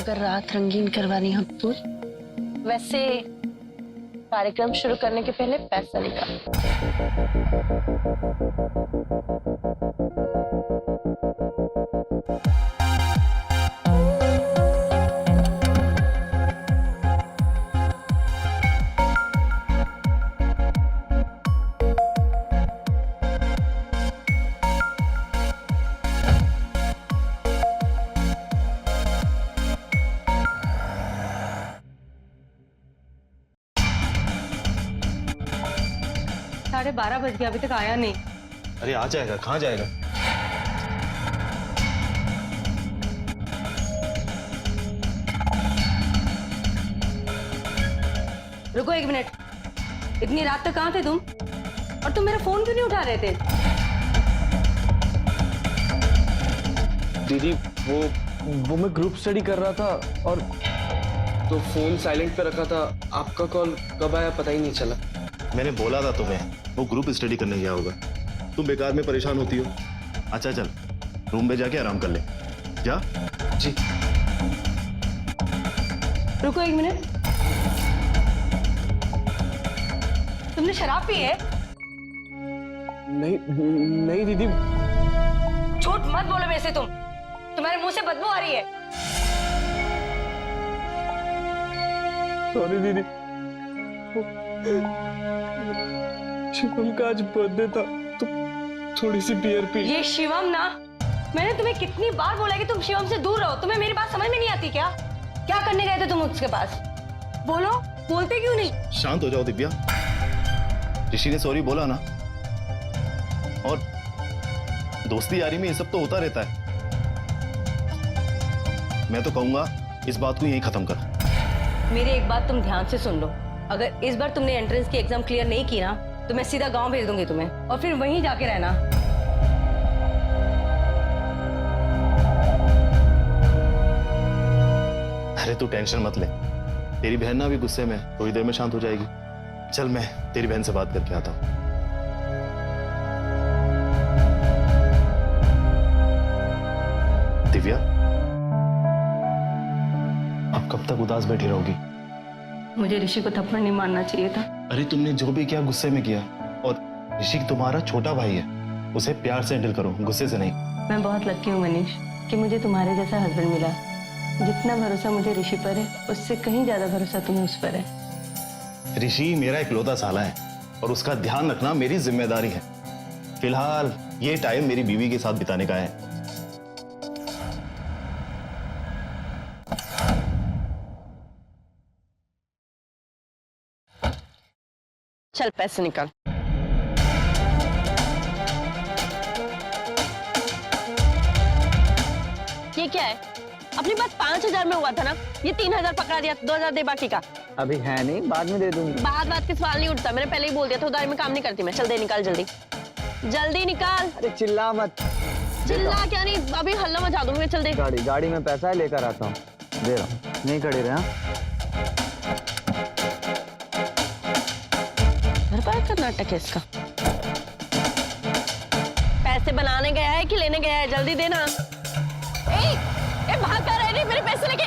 अगर रात रंगीन करवानी हो तो। वैसे कार्यक्रम शुरू करने के पहले पैसा निकाल। साढ़े 12 बज गए, अभी तक आया नहीं। अरे आ जाएगा, कहाँ जाएगा? रुको एक मिनट, इतनी रात तक कहाँ थे तुम? और तुम मेरा फोन क्यों नहीं उठा रहे थे? दीदी वो मैं ग्रुप स्टडी कर रहा था और तो फोन साइलेंट पे रखा था। आपका कॉल कब आया पता ही नहीं चला। मैंने बोला था तुम्हें, वो ग्रुप स्टडी करने गया होगा। तुम बेकार में परेशान होती हो। अच्छा चल, रूम में जाके आराम कर ले जा। जी। रुको एक मिनट, तुमने शराब पी है? नहीं नहीं दीदी। झूठ मत बोलो मेरे से, तुम्हारे मुंह से बदबू आ रही है। सॉरी दीदी, शिवम का आज बर्थडे था तो थोड़ी सी बियर पी। ये शिवम ना, मैंने तुम्हें कितनी बार बोला कि तुम शिवम से दूर रहो। तुम्हें मेरी बात समझ में नहीं आती क्या? क्या करने गए थे तुम उसके पास? बोलो, बोलते क्यों नहीं? शांत हो जाओ दिव्या। ऋषि ने सॉरी बोला ना, और दोस्ती यारी में ये सब तो होता रहता है। मैं तो कहूंगा इस बात को यहीं खत्म कर। मेरी एक बात तुम ध्यान से सुन लो, अगर इस बार तुमने एंट्रेंस की एग्जाम क्लियर नहीं की ना तो मैं सीधा गांव भेज दूंगी तुम्हें, और फिर वहीं जाके रहना। अरे तू टेंशन मत ले, तेरी बहन ना भी गुस्से में थोड़ी देर में शांत हो जाएगी। चल मैं तेरी बहन से बात करके आता हूँ। दिव्या, अब कब तक उदास बैठी रहोगी? मुझे ऋषि को थप्पड़ नहीं मारना चाहिए था। अरे तुमने जो भी किया गुस्से में किया, और ऋषि तुम्हारा छोटा भाई है, उसे प्यार से हैंडल करो, गुस्से से नहीं। मैं बहुत लकी हूँ मनीष कि मुझे तुम्हारे जैसा हस्बैंड मिला। जितना भरोसा मुझे ऋषि पर है, उससे कहीं ज्यादा भरोसा तुम्हें उस पर है। ऋषि मेरा इकलौता साला है और उसका ध्यान रखना मेरी जिम्मेदारी है। फिलहाल ये टाइम मेरी बीवी के साथ बिताने का है। चल पैसे निकाल। ये क्या है? अपनी बात 5,000 में हुआ था ना, ये 3,000 पकड़ा दिया। 2,000 दे बाकी का। अभी है नहीं, बाद में दे दूंगी। बात के सवाल नहीं उठता, मैंने पहले ही बोल दिया था उधारी में काम नहीं करती मैं। चल दे, निकाल जल्दी जल्दी निकाल। अरे चिल्ला मत। चिल्ला क्या नहीं, अभी हल्ला मचा दूंगी मैं। चल दे। गाड़ी में पैसा है, लेकर आता हूँ, दे रहा हूँ। नहीं खड़ी रहे। घर पर कर्नाटक है इसका। पैसे बनाने गया है कि लेने गया है? जल्दी देना। ए भाग कर रहे मेरे पैसे लेके।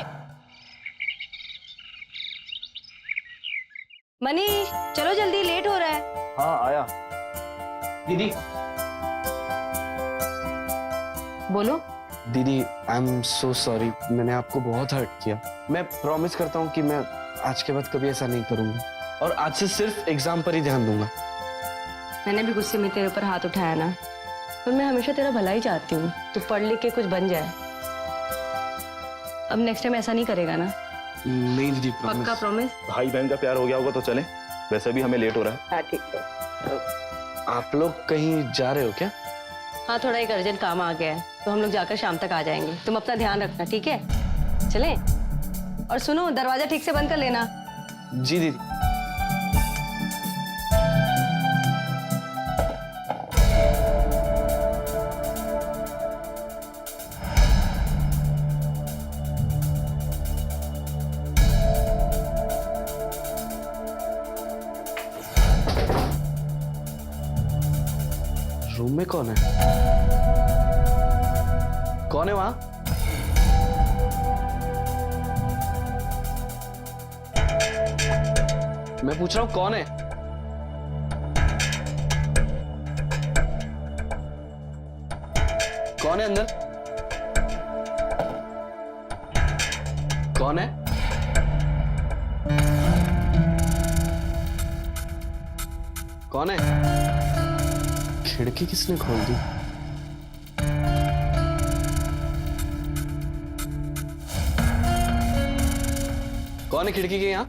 मनीष चलो जल्दी, लेट हो रहा है। हाँ आया। दीदी बोलो। दीदी आई एम सो सॉरी, मैंने आपको बहुत हर्ट किया। मैं प्रॉमिस करता हूँ कि मैं आज के बाद कभी ऐसा नहीं करूंगा, और आज से सिर्फ एग्जाम पर ही ध्यान दूंगा। मैंने भी गुस्से में तेरे ऊपर हाथ उठाया ना, पर मैं हमेशा तेरा भला ही चाहती हूँ। तू पढ़ लिख के कुछ बन जाए। अब नेक्स्ट टाइम ऐसा नहीं करेगा ना? नहीं दीदी, पक्का प्रॉमिस? भाई बहन का प्यार हो गया होगा तो चले, वैसे भी हमें लेट हो रहा है। हाँ ठीक है। आप लोग कहीं जा रहे हो क्या? हाँ थोड़ा एक अर्जेंट काम आ गया है, तो हम लोग जाकर शाम तक आ जाएंगे। तुम अपना ध्यान रखना, ठीक है? चलें? और सुनो, दरवाजा ठीक से बंद कर लेना। जी दीदी। रूम में कौन है? कौन है वहां? मैं पूछ रहा हूँ कौन है? कौन है अंदर? कौन है? कौन है? खिड़की किसने खोल दी? कौन है खिड़की के यहां?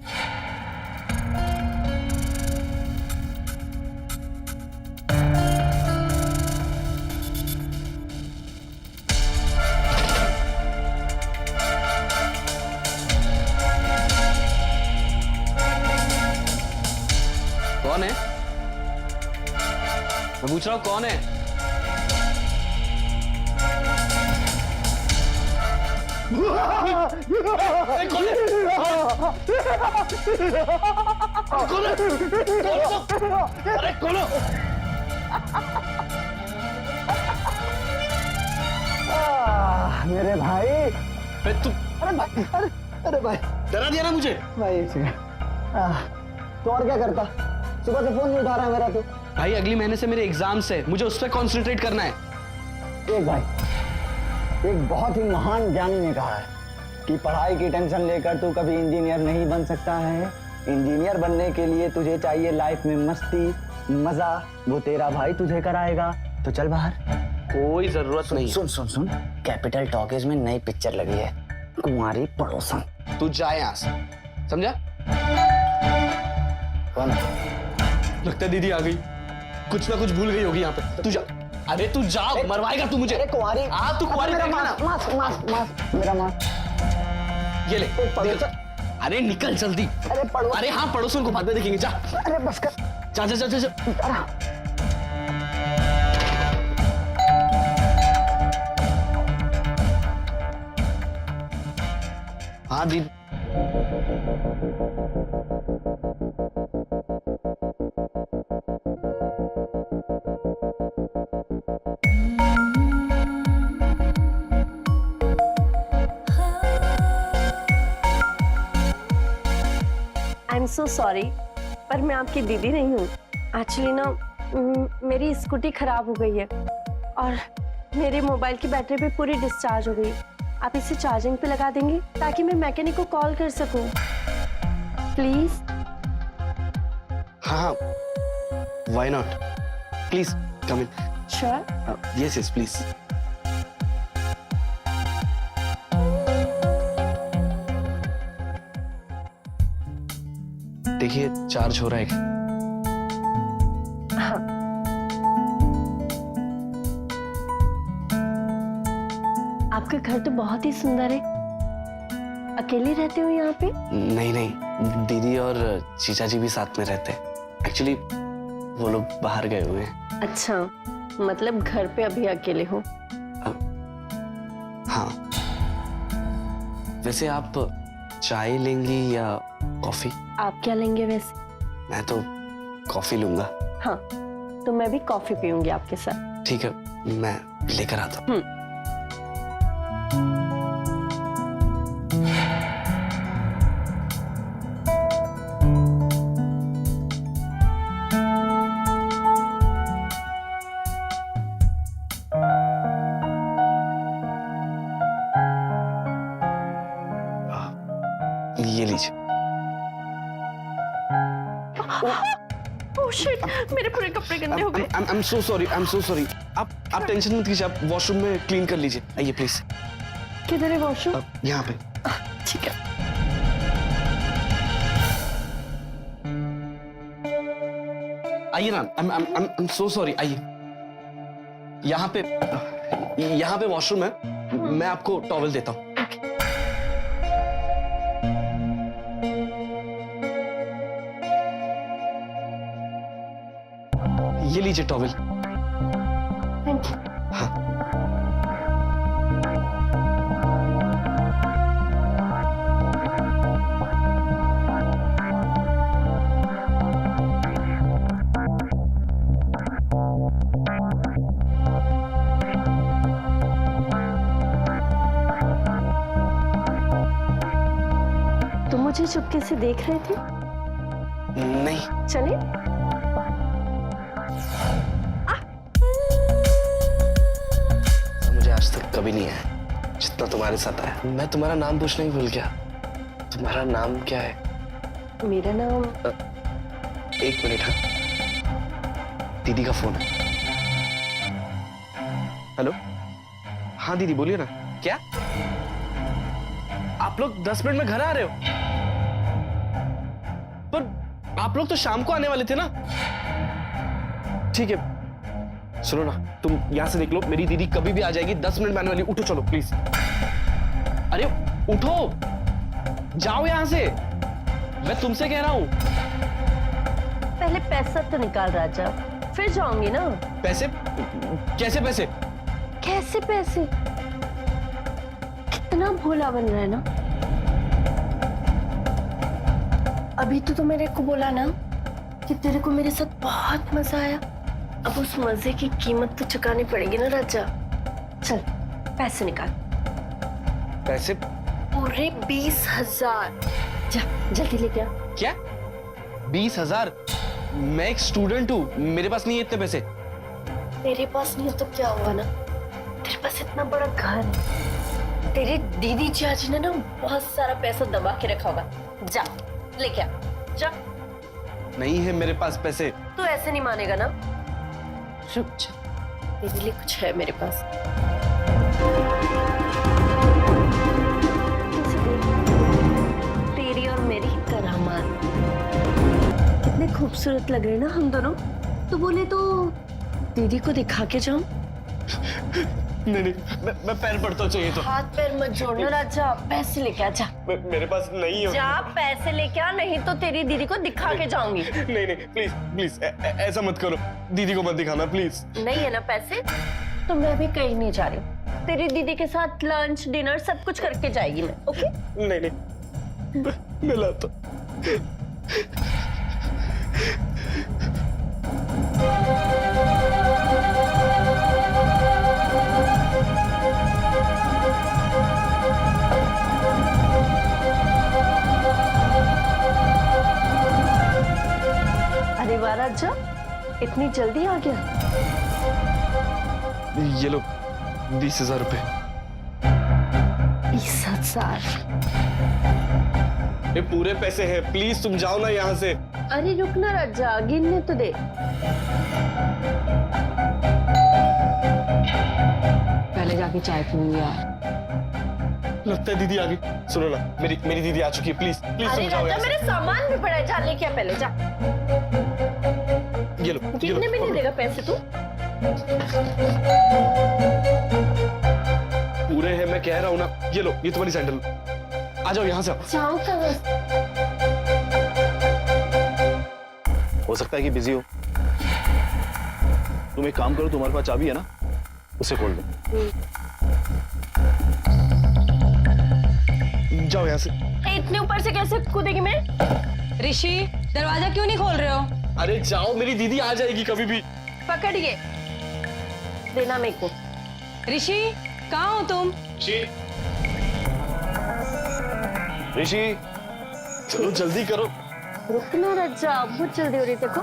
कौन है? मैं पूछ रहा हूं कौन है? कौन है? अरे खोलो! मेरे भाई, अरे तू अरे भाई, अरे भाई, डरा दिया ना मुझे। भाई एक सेकंड। तो और क्या करता? सुबह से फोन नहीं उठा रहा है मेरा तो। भाई अगले महीने से मेरे एग्जाम्स है, मुझे उस पर कॉन्सेंट्रेट करना है। एक भाई, एक बहुत ही महान ज्ञानी ने कहा है कि पढ़ाई की टेंशन लेकर तू कभी इंजीनियर नहीं बन सकता है। इंजीनियर बनने के लिए तुझे चाहिए लाइफ में मस्ती, मजा, वो तेरा भाई तुझे कराएगा। तो चल बाहर। कोई जरूरत नहीं। सुन सुन सुन, कैपिटल टॉकीज में नई पिक्चर लगी है, कुंवारी पड़ोसन। तू जा यहाँ से, समझा? कौन है? लगता है दीदी आ गई, कुछ ना कुछ भूल गई होगी यहाँ पे। तू जा। अरे तू जा, मरवाएगा तू मुझे। अरे कुंवारी। हाँ तू कुंवारी मेरा देखना ना। मास्क मास्क मास्क, मेरा मास्क। ये ले। पड़ोसन। अरे निकल जल्दी। अरे पड़ोसन। अरे हाँ पड़ोसन को बाद में देखेंगे। जा अरे बस कर। जा जा जा जा, जा। अरे हाँ दीदी। आई एम सो सॉरी, पर मैं आपकी दीदी नहीं हूँ। एक्चुअली ना मेरी स्कूटी खराब हो गई है और मेरे मोबाइल की बैटरी भी पूरी डिस्चार्ज हो गई। आप इसे चार्जिंग पे लगा देंगे ताकि मैं मैकेनिक को कॉल कर सकूं, प्लीज। हाँ why not, please come in. Sure. Yes yes please. देखिए चार्ज हो रहा है। हाँ। आपका घर तो बहुत ही सुंदर है। अकेले रहते हो यहाँ पे? नहीं नहीं, दीदी और चीचा जी भी साथ में रहते हैं। एक्चुअली वो लोग बाहर गए हुए हैं। अच्छा, मतलब घर पे अभी अकेले हो? हाँ। वैसे आप चाय लेंगी या कॉफी? आप क्या लेंगे वैसे? मैं तो कॉफी लूंगा। हाँ, तो मैं भी कॉफी पीऊंगी आपके साथ। ठीक है, मैं लेकर आता हूँ। ये लीजिए। ओह शिट, मेरे पूरे कपड़े गंदे हो गए। I'm so sorry, I'm so sorry। आप टेंशन मत कीजिए, आप वॉशरूम में क्लीन कर लीजिए। आइए प्लीज। किधर है वॉशरूम? यहाँ पे। ठीक है। आइए ना, I'm so sorry। आइए। यहाँ पे वॉशरूम है, मैं आपको टॉवल देता हूँ। ये लीजिए टॉवल। Thank you. हाँ। तुम मुझे चुपके से देख रहे थे? नहीं, चलिए। मुझे आज तक कभी नहीं आया जितना तुम्हारे साथ आया। मैं तुम्हारा नाम पूछना ही भूल गया। तुम्हारा नाम क्या है? मेरा नाम एक मिनट। हाँ, दीदी का फोन है। हेलो, हाँ दीदी बोलिए ना। क्या आप लोग 10 मिनट में घर आ रहे हो? पर आप लोग तो शाम को आने वाले थे ना। ठीक है, सुनो ना, तुम यहां से निकलो, मेरी दीदी कभी भी आ जाएगी। 10 मिनट में आने वाली। उठो, चलो प्लीज। अरे उठो, जाओ यहां से, मैं तुमसे कह रहा हूं। पहले पैसा तो निकाल राजा, फिर जाऊंगी ना। पैसे? कैसे पैसे? कैसे पैसे? कितना भोला बन रहा है ना। अभी तो मेरे को बोला ना कि तेरे को मेरे साथ बहुत मजा आया। अब उस मजे की कीमत तो चुकानी पड़ेगी ना राजा। चल पैसे निकाल। पैसे? पूरे 20,000। जा जल्दी लेके आ। क्या 20,000? मैं एक स्टूडेंट हूँ, मेरे पास नहीं है इतने पैसे। तेरे पास नहीं है तो क्या हुआ ना, तेरे पास इतना बड़ा घर है। तेरी दीदी चाची ने ना बहुत सारा पैसा दबा के रखा होगा। जा लेके आ, जा। नहीं है मेरे पास पैसे। तू ऐसे नहीं मानेगा ना। रुक जा, तेरे लिए कुछ है मेरे पास। तेरी और मेरी करामात। कितने खूबसूरत लग रहे हैं ना हम दोनों। तो बोले तो दीदी को दिखा के जाऊं? नहीं, मैं पैर पड़ता चाहिए तो। हाथ पैर मत जोड़ना राजा, पैसे लेके आ जा। मेरे पास नहीं है। जा पैसे लेके आ, नहीं तो तेरी दीदी को दिखा के जाऊंगी। नहीं, प्लीज प्लीज ऐसा मत करो, दीदी को मत दिखाना प्लीज। नहीं है ना पैसे तो मैं भी कहीं नहीं जा रही हूँ। तेरी दीदी के साथ लंच डिनर सब कुछ करके जाएगी मैं। ओके? नहीं, मैं लाता। अरे वाह राजा, इतनी जल्दी आ गया। ये लो 20,000 रुपए। 20,000? ये पूरे पैसे हैं, प्लीज तुम जाओ ना यहाँ से। अरे रुक ना राजा, गिनने तो दे। पहले जाके चाय पीऊंगी यार। लगता है दीदी आ गई। सुनो ना, मेरी दीदी आ चुकी है। प्लीज प्लीज अरे तुम जाओ राजा, यहाँ से। मेरे सामान भी पड़ा है, जा लेके आ पहले जा। ये लो, कितने में नहीं देगा पैसे तू? पूरे हैं, मैं कह रहा हूँ ना। ये लो, ये तुम्हारी सैंडल। आ जाओ यहाँ से। जाऊँ कहाँ? हो सकता है कि बिजी हो। तुम एक काम करो, तुम्हारे पास चाबी है ना, उसे खोल दो। जाओ यहाँ से। इतने ऊपर से कैसे कूदेगी मैं? ऋषि, दरवाजा क्यों नहीं खोल रहे हो? अरे जाओ, मेरी दीदी आ जाएगी कभी भी। पकड़िए। देना मेरे को। ऋषि, कहाँ हो तुम? ऋषि, चलो जल्दी करो। रुकना राजा, बहुत जल्दी हो रही देखो।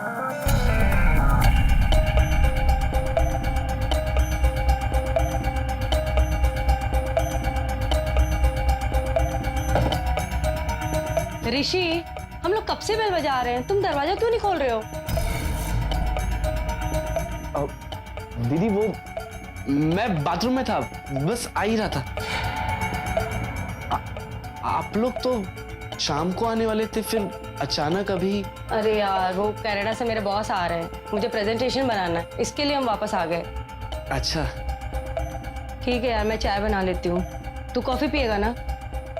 ऋषि, हम लोग कब से बेल बजा रहे हैं, तुम दरवाजा क्यों नहीं खोल रहे हो? दीदी वो मैं बाथरूम में था, बस आ ही रहा था। आप लोग तो शाम को आने वाले थे, फिर अचानक अभी। अरे यार, वो कनाडा से मेरे बॉस आ रहे हैं, मुझे प्रेजेंटेशन बनाना है, इसके लिए हम वापस आ गए। अच्छा ठीक है यार, मैं चाय बना लेती हूँ। तू कॉफी पिएगा ना?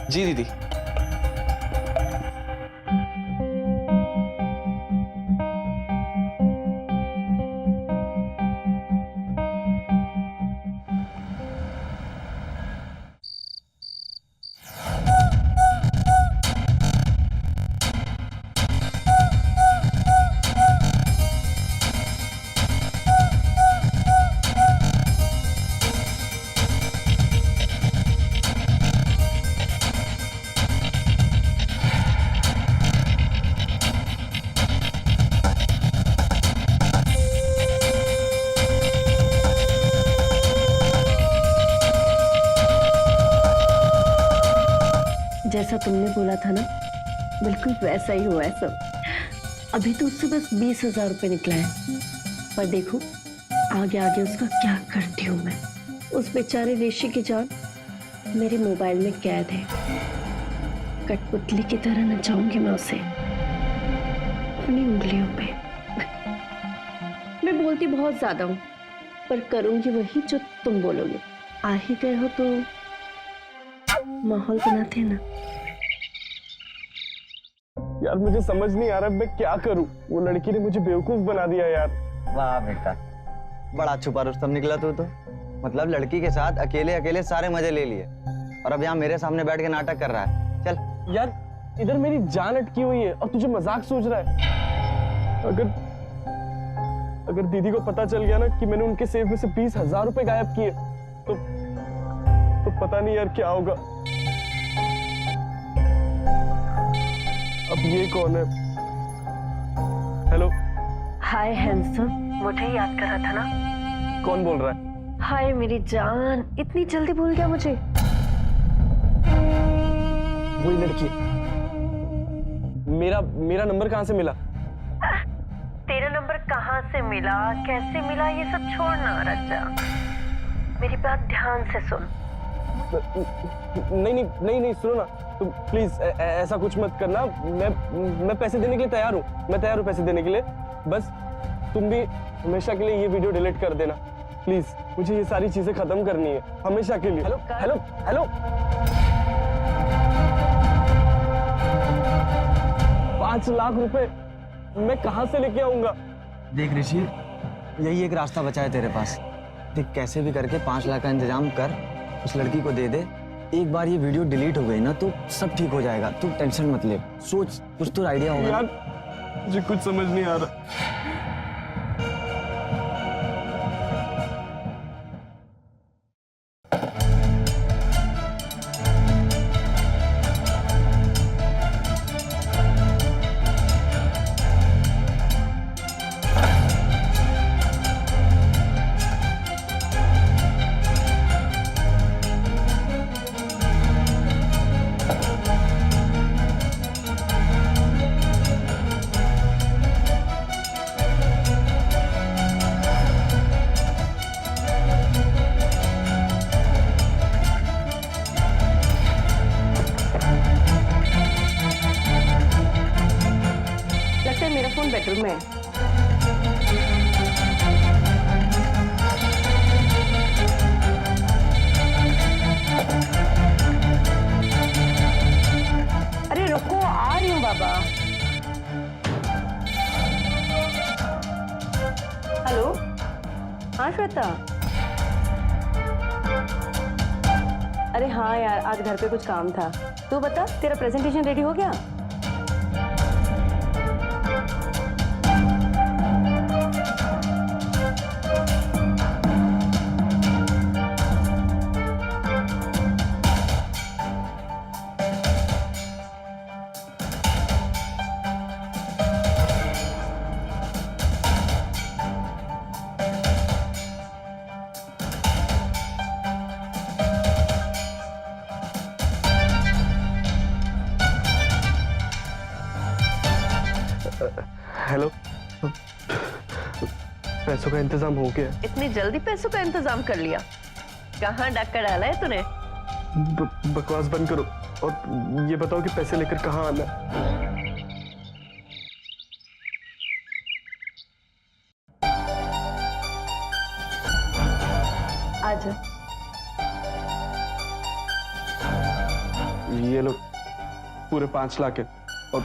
जी दीदी। जैसा तुमने बोला था ना, बिल्कुल वैसा ही हुआ है सब। अभी तो उससे बस 20,000 रुपये निकला है, पर देखो आगे आगे उसका क्या करती हूँ मैं। उस बेचारे ऋषि की जान मेरे मोबाइल में कैद है। कठपुतली की तरह नचाऊंगी मैं उसे अपनी उंगलियों पे। मैं बोलती बहुत ज्यादा हूँ, पर करूंगी वही जो तुम बोलोगे। आ ही गए हो तो माहौल बनाते हैं ना। यार मुझे समझ नहीं आ रहा मैं क्या करूं। वो लड़की ने मुझे बेवकूफ बना दिया यार। वाह बेटा, बड़ा छुपा रुस्तम निकला तू तो। मतलब लड़की के साथ अकेले अकेले सारे मजे ले लिए और अब यहाँ मेरे सामने बैठ के नाटक कर रहा है। चल यार इधर मेरी जान अटकी हुई है और तुझे मजाक सोच रहा है। अगर दीदी को पता चल गया ना कि मैंने उनके सेव में से 20,000 रुपए गायब किए तो पता नहीं यार क्या होगा। अब ये कौन है? हेलो। हाय हैंडसम, मुझे याद कर रहा था ना? कौन बोल रहा है? हाय मेरी जान, इतनी जल्दी भूल गया मुझे? वही लड़की। मेरा नंबर कहाँ से मिला? तेरा नंबर कहाँ से मिला, कैसे मिला, ये सब छोड़ना रज्जा। मेरी बात ध्यान से सुन। नहीं सुनो ना तुम प्लीज ऐसा कुछ मत करना। मैं पैसे देने के लिए तैयार हूँ। मैं तैयार हूँ पैसे देने के लिए। बस तुम भी हमेशा के लिए ये वीडियो डिलीट कर देना प्लीज। मुझे ये सारी चीजें खत्म करनी है हमेशा के लिए। Hello hello hello. 5 लाख रुपए मैं कहाँ से लेके आऊंगा? देख ऋषि, यही एक रास्ता बचा है तेरे पास। देख कैसे भी करके 5 लाख का इंतजाम कर, उस लड़की को दे दे। एक बार ये वीडियो डिलीट हो गई ना तो सब ठीक हो जाएगा। तू टेंशन मत ले, सोच कुछ तो आइडिया होगा। यार मुझे कुछ समझ नहीं आ रहा। लगता है मेरा फोन बेडरूम में है। अरे रुको, आ रही हूँ बाबा। हेलो, हाँ श्वेता। अरे हाँ यार, आज घर पे कुछ काम था। तू बता, तेरा प्रेजेंटेशन रेडी हो गया? हेलो। पैसों का इंतजाम हो गया। इतनी जल्दी पैसों का इंतजाम कर लिया? कहाँ डाका डाला है तूने? बकवास बंद करो और ये बताओ कि पैसे लेकर कहाँ आना है? आजा। ये लो, पूरे 5 लाख है और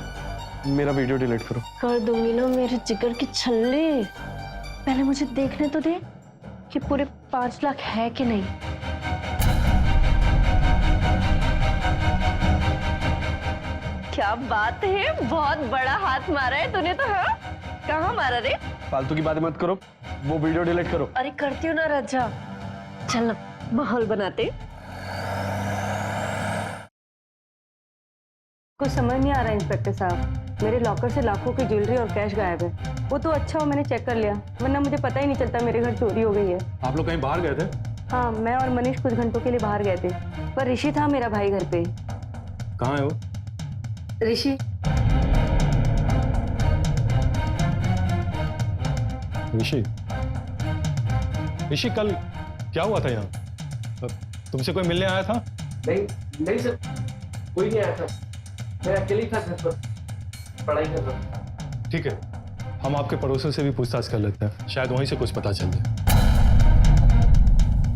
मेरा वीडियो डिलीट करो। कर दूंगी ना मेरे जिगर की छल्ले। पहले मुझे देखने तो दे कि पूरे 5 लाख है कि नहीं। क्या बात है, बहुत बड़ा हाथ मारा है तूने तो। हाँ, कहाँ मारा रे? फालतू की बातें मत करो, वो वीडियो डिलीट करो। अरे करती हूँ ना राजा। चल ना माहौल बनाते। कुछ समझ नहीं आ रहा इंस्पेक्टर साहब। मेरे लॉकर से लाखों की ज्वेलरी और कैश गायब है। वो तो अच्छा हो मैंने चेक कर लिया, वरना मुझे पता ही नहीं चलता मेरे घर चोरी हो गई है। आप लोग कहीं बाहर गए थे? हाँ, मैं और मनीष कुछ घंटों के लिए बाहर गए थे, पर ऋषि था मेरा भाई घर पे। कहाँ है वो? ऋषि, ऋषि, ऋषि कल क्या हुआ था यहाँ? तुमसे कोई मिलने आया था? नहीं नहीं सर, कोई नहीं आया था। मैं अकेली था घर पर, पढ़ाई कर रहा था। ठीक है, हम आपके पड़ोसियों से भी पूछताछ कर लेते हैं, शायद वहीं से कुछ पता चल जाए।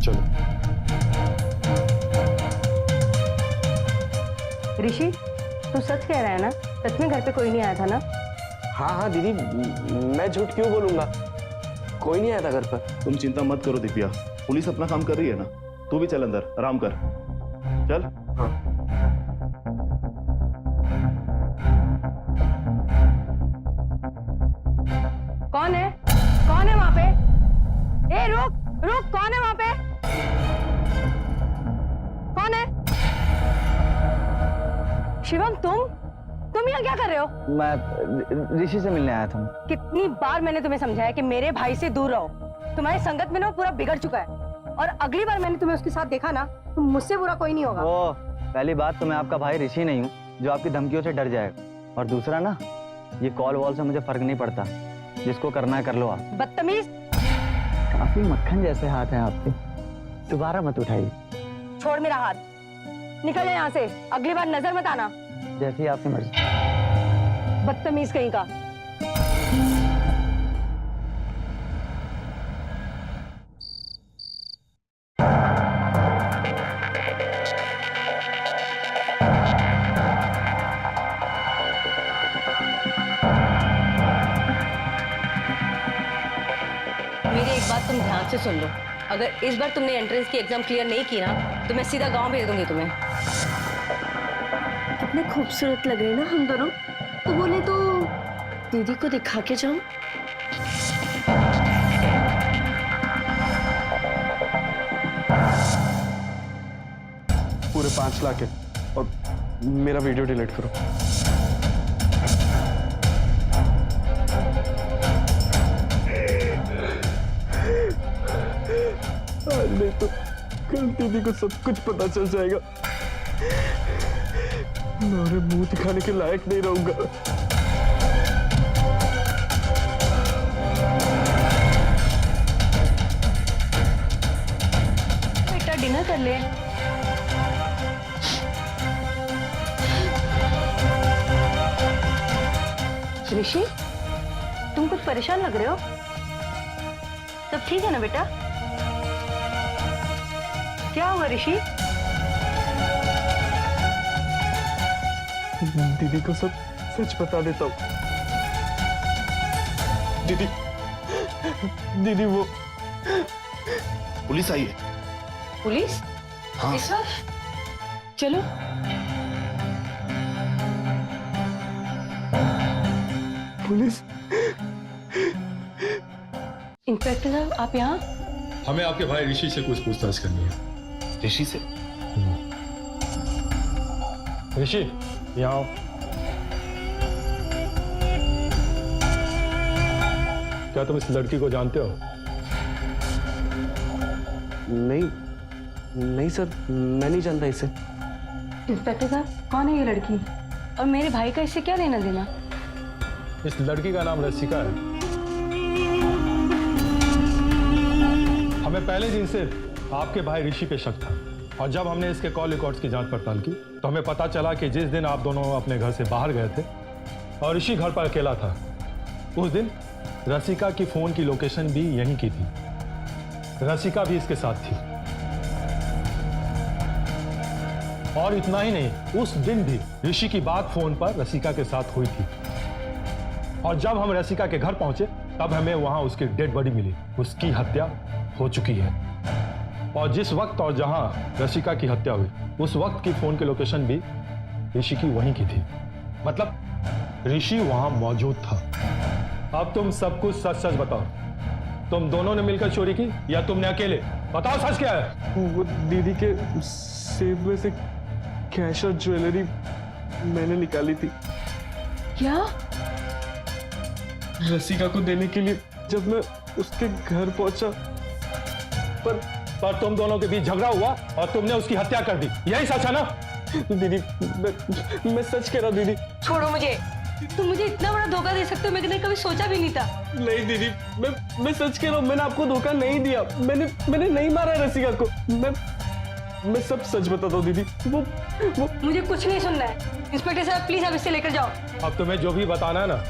चलो। ऋषि, तू सच कह रहा है ना? सच में घर पे कोई नहीं आया था ना? हाँ हाँ दीदी, मैं झूठ क्यों बोलूंगा, कोई नहीं आया था घर पर। तुम चिंता मत करो दिव्या, पुलिस अपना काम कर रही है ना। तू भी चल अंदर, आराम कर। चल। हाँ। कौन है? कौन है वहां पे? ए रुक रुक, कौन है वहां पे? कौन है? शिवम, तुम यहाँ क्या कर रहे हो? मैं ऋषि से मिलने आया था। कितनी बार मैंने तुम्हें समझाया कि मेरे भाई से दूर रहो। तुम्हारी संगत में ना वो पूरा बिगड़ चुका है, और अगली बार मैंने तुम्हें उसके साथ देखा ना, तो मुझसे बुरा कोई नहीं होगा। ओ, पहली बात तो मैं आपका भाई ऋषि नहीं हूँ जो आपकी धमकियों से डर जाएगा, और दूसरा ना, ये कॉल वॉल से मुझे फर्क नहीं पड़ता, जिसको करना है कर लो आप। बदतमीज। काफी मक्खन जैसे हाथ हैं आपके, दोबारा मत उठाइए। छोड़ मेरा हाथ, निकल जा यहाँ से, अगली बार नजर मत आना। जैसी आपकी मर्जी। बदतमीज कहीं का। मेरी एक बात तुम ध्यान से सुन लो, अगर इस बार तुमने एंट्रेंस की एग्जाम क्लियर नहीं की ना, तो मैं सीधा गांव भेज दूंगी तुम्हें। कितने खूबसूरत लग रहे हैं ना हम दोनों। तो बोले तो दीदी को दिखा के जाऊं। पूरे 5 लाख है, और मेरा वीडियो डिलीट करो। आज नहीं तो कल दीदी को सब कुछ पता चल जाएगा, मैं उन्हें मुंह दिखाने के लायक नहीं रहूंगा। बेटा डिनर कर ले। ऋषि, तुम कुछ परेशान लग रहे हो। सब ठीक है ना बेटा? क्या हुआ ऋषि? दीदी को सब सच बता देता हूँ। दीदी वो पुलिस आई है। पुलिस? हाँ। इस वक्त? चलो। पुलिस? इंस्पेक्टर साहब, आप यहाँ? हमें आपके भाई ऋषि से कुछ पूछताछ करनी है। ऋषि से? ऋषि, यहाँ आओ। क्या तुम इस लड़की को जानते हो? नहीं सर, मैं नहीं जानता इसे। इंस्पेक्टर साहब, कौन है ये लड़की, और मेरे भाई का इससे क्या लेना देना? इस लड़की का नाम रसिका है। हमें पहले दिन से आपके भाई ऋषि पे शक था, और जब हमने इसके कॉल रिकॉर्ड्स की जांच पड़ताल की तो हमें पता चला कि जिस दिन आप दोनों अपने घर से बाहर गए थे और ऋषि घर पर अकेला था, उस दिन रसिका की फोन की लोकेशन भी यहीं की थी। रसिका भी इसके साथ थी, और इतना ही नहीं, उस दिन भी ऋषि की बात फोन पर रसिका के साथ हुई थी, और जब हम रसिका के घर पहुंचे तब हमें वहां उसकी डेड बॉडी मिली। उसकी हत्या हो चुकी है, और जिस वक्त और जहां रसिका की हत्या हुई उस वक्त की फोन की लोकेशन भी ऋषि की वहीं की थी। मतलब ऋषि वहां मौजूद था। अब तुम सब कुछ सच सच बताओ, तुम दोनों ने मिलकर चोरी की या तुमने अकेले? बताओ सच क्या है। वो दीदी के सेब में से कैश और ज्वेलरी मैंने निकाली थी क्या? रसिका को देने के लिए जब मैं उसके घर पहुंचा, पर तुम दोनों के बीच झगड़ा हुआ और तुमने उसकी हत्या कर दी, यही सच है ना? दीदी मैं सच कह रहा हूँ दीदी। छोड़ो मुझे, तुम मुझे इतना बड़ा धोखा दे सकते हो, मैंने कभी सोचा भी नहीं था। नहीं दीदी, मैं सच कह रहा हूँ, मैंने आपको धोखा नहीं दिया। मैंने नहीं मारा है रसिका को। मैं सब सच बताता हूँ दीदी। वो मुझे कुछ नहीं सुनना है। इंस्पेक्टर साहब प्लीज आप इसे लेकर जाओ। अब तुम्हें जो भी बताना है ना,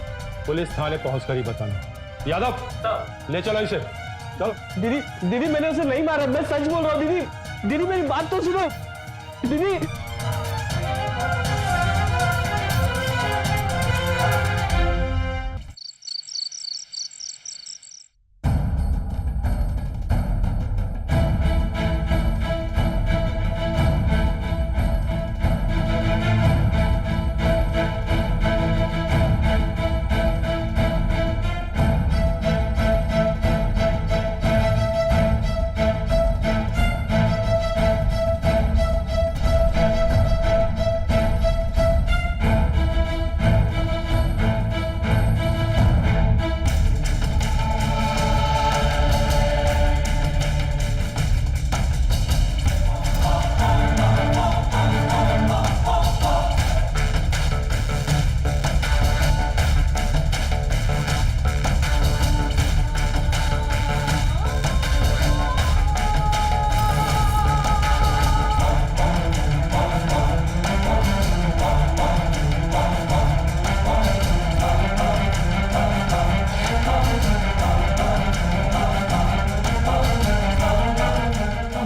पुलिस थाने पहुंचकर ही बताना। यादव, ले चलो इसे, चलो। दीदी मैंने उसे नहीं मारा, मैं सच बोल रहा हूँ दीदी। दीदी मेरी बात तो सुनो दीदी।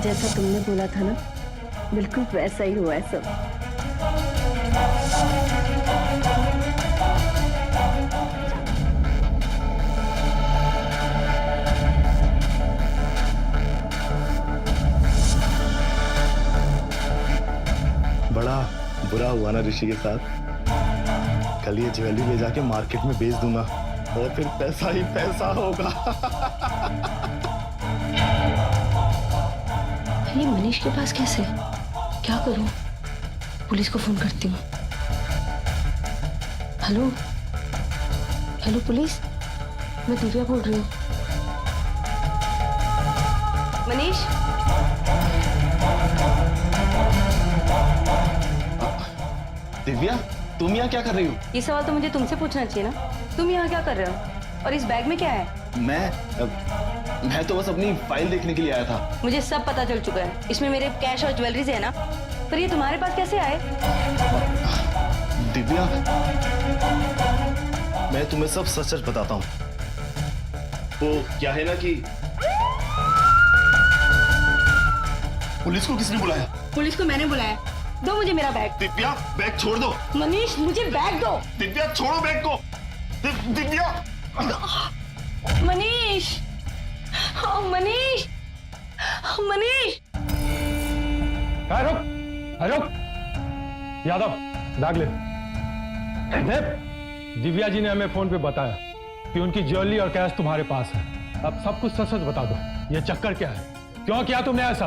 जैसा तुमने बोला था ना, बिल्कुल वैसा ही हुआ है सब। बड़ा बुरा हुआ ना ऋषि के साथ। कल ये ज्वेलरी ले जाके मार्केट में बेच दूंगा और फिर पैसा ही पैसा होगा। ये मनीष के पास कैसे? क्या करूं? पुलिस को फोन करती हूँ। हेलो हेलो पुलिस, मैं दिव्या बोल रही हूँ। मनीष, दिव्या तुम यहाँ क्या कर रही हो? ये सवाल तो मुझे तुमसे पूछना चाहिए ना। तुम यहाँ क्या कर रहे हो? और इस बैग में क्या है? मैं तो बस अपनी फाइल देखने के लिए आया था। मुझे सब पता चल चुका है। इसमें मेरे कैश और ज्वेलरीज है ना, पर ये तुम्हारे पास कैसे आए? दिव्या, मैं तुम्हें सब सच सच बताता हूँ। वो क्या है ना कि पुलिस को किसने बुलाया? पुलिस को मैंने बुलाया। दो मुझे मेरा बैग। दिव्या बैग छोड़ दो। मनीष मुझे बैग दो। दिव्या छोड़ो बैग को। दिव्या। मनीष, मनीष, मनीष। रुक। यादव, बैग ले। दिव्या जी ने हमें फोन पे बताया कि उनकी ज्वेलरी और कैश तुम्हारे पास है। अब सब कुछ सच सच बता दो, ये चक्कर क्या है? क्यों किया तुमने ऐसा?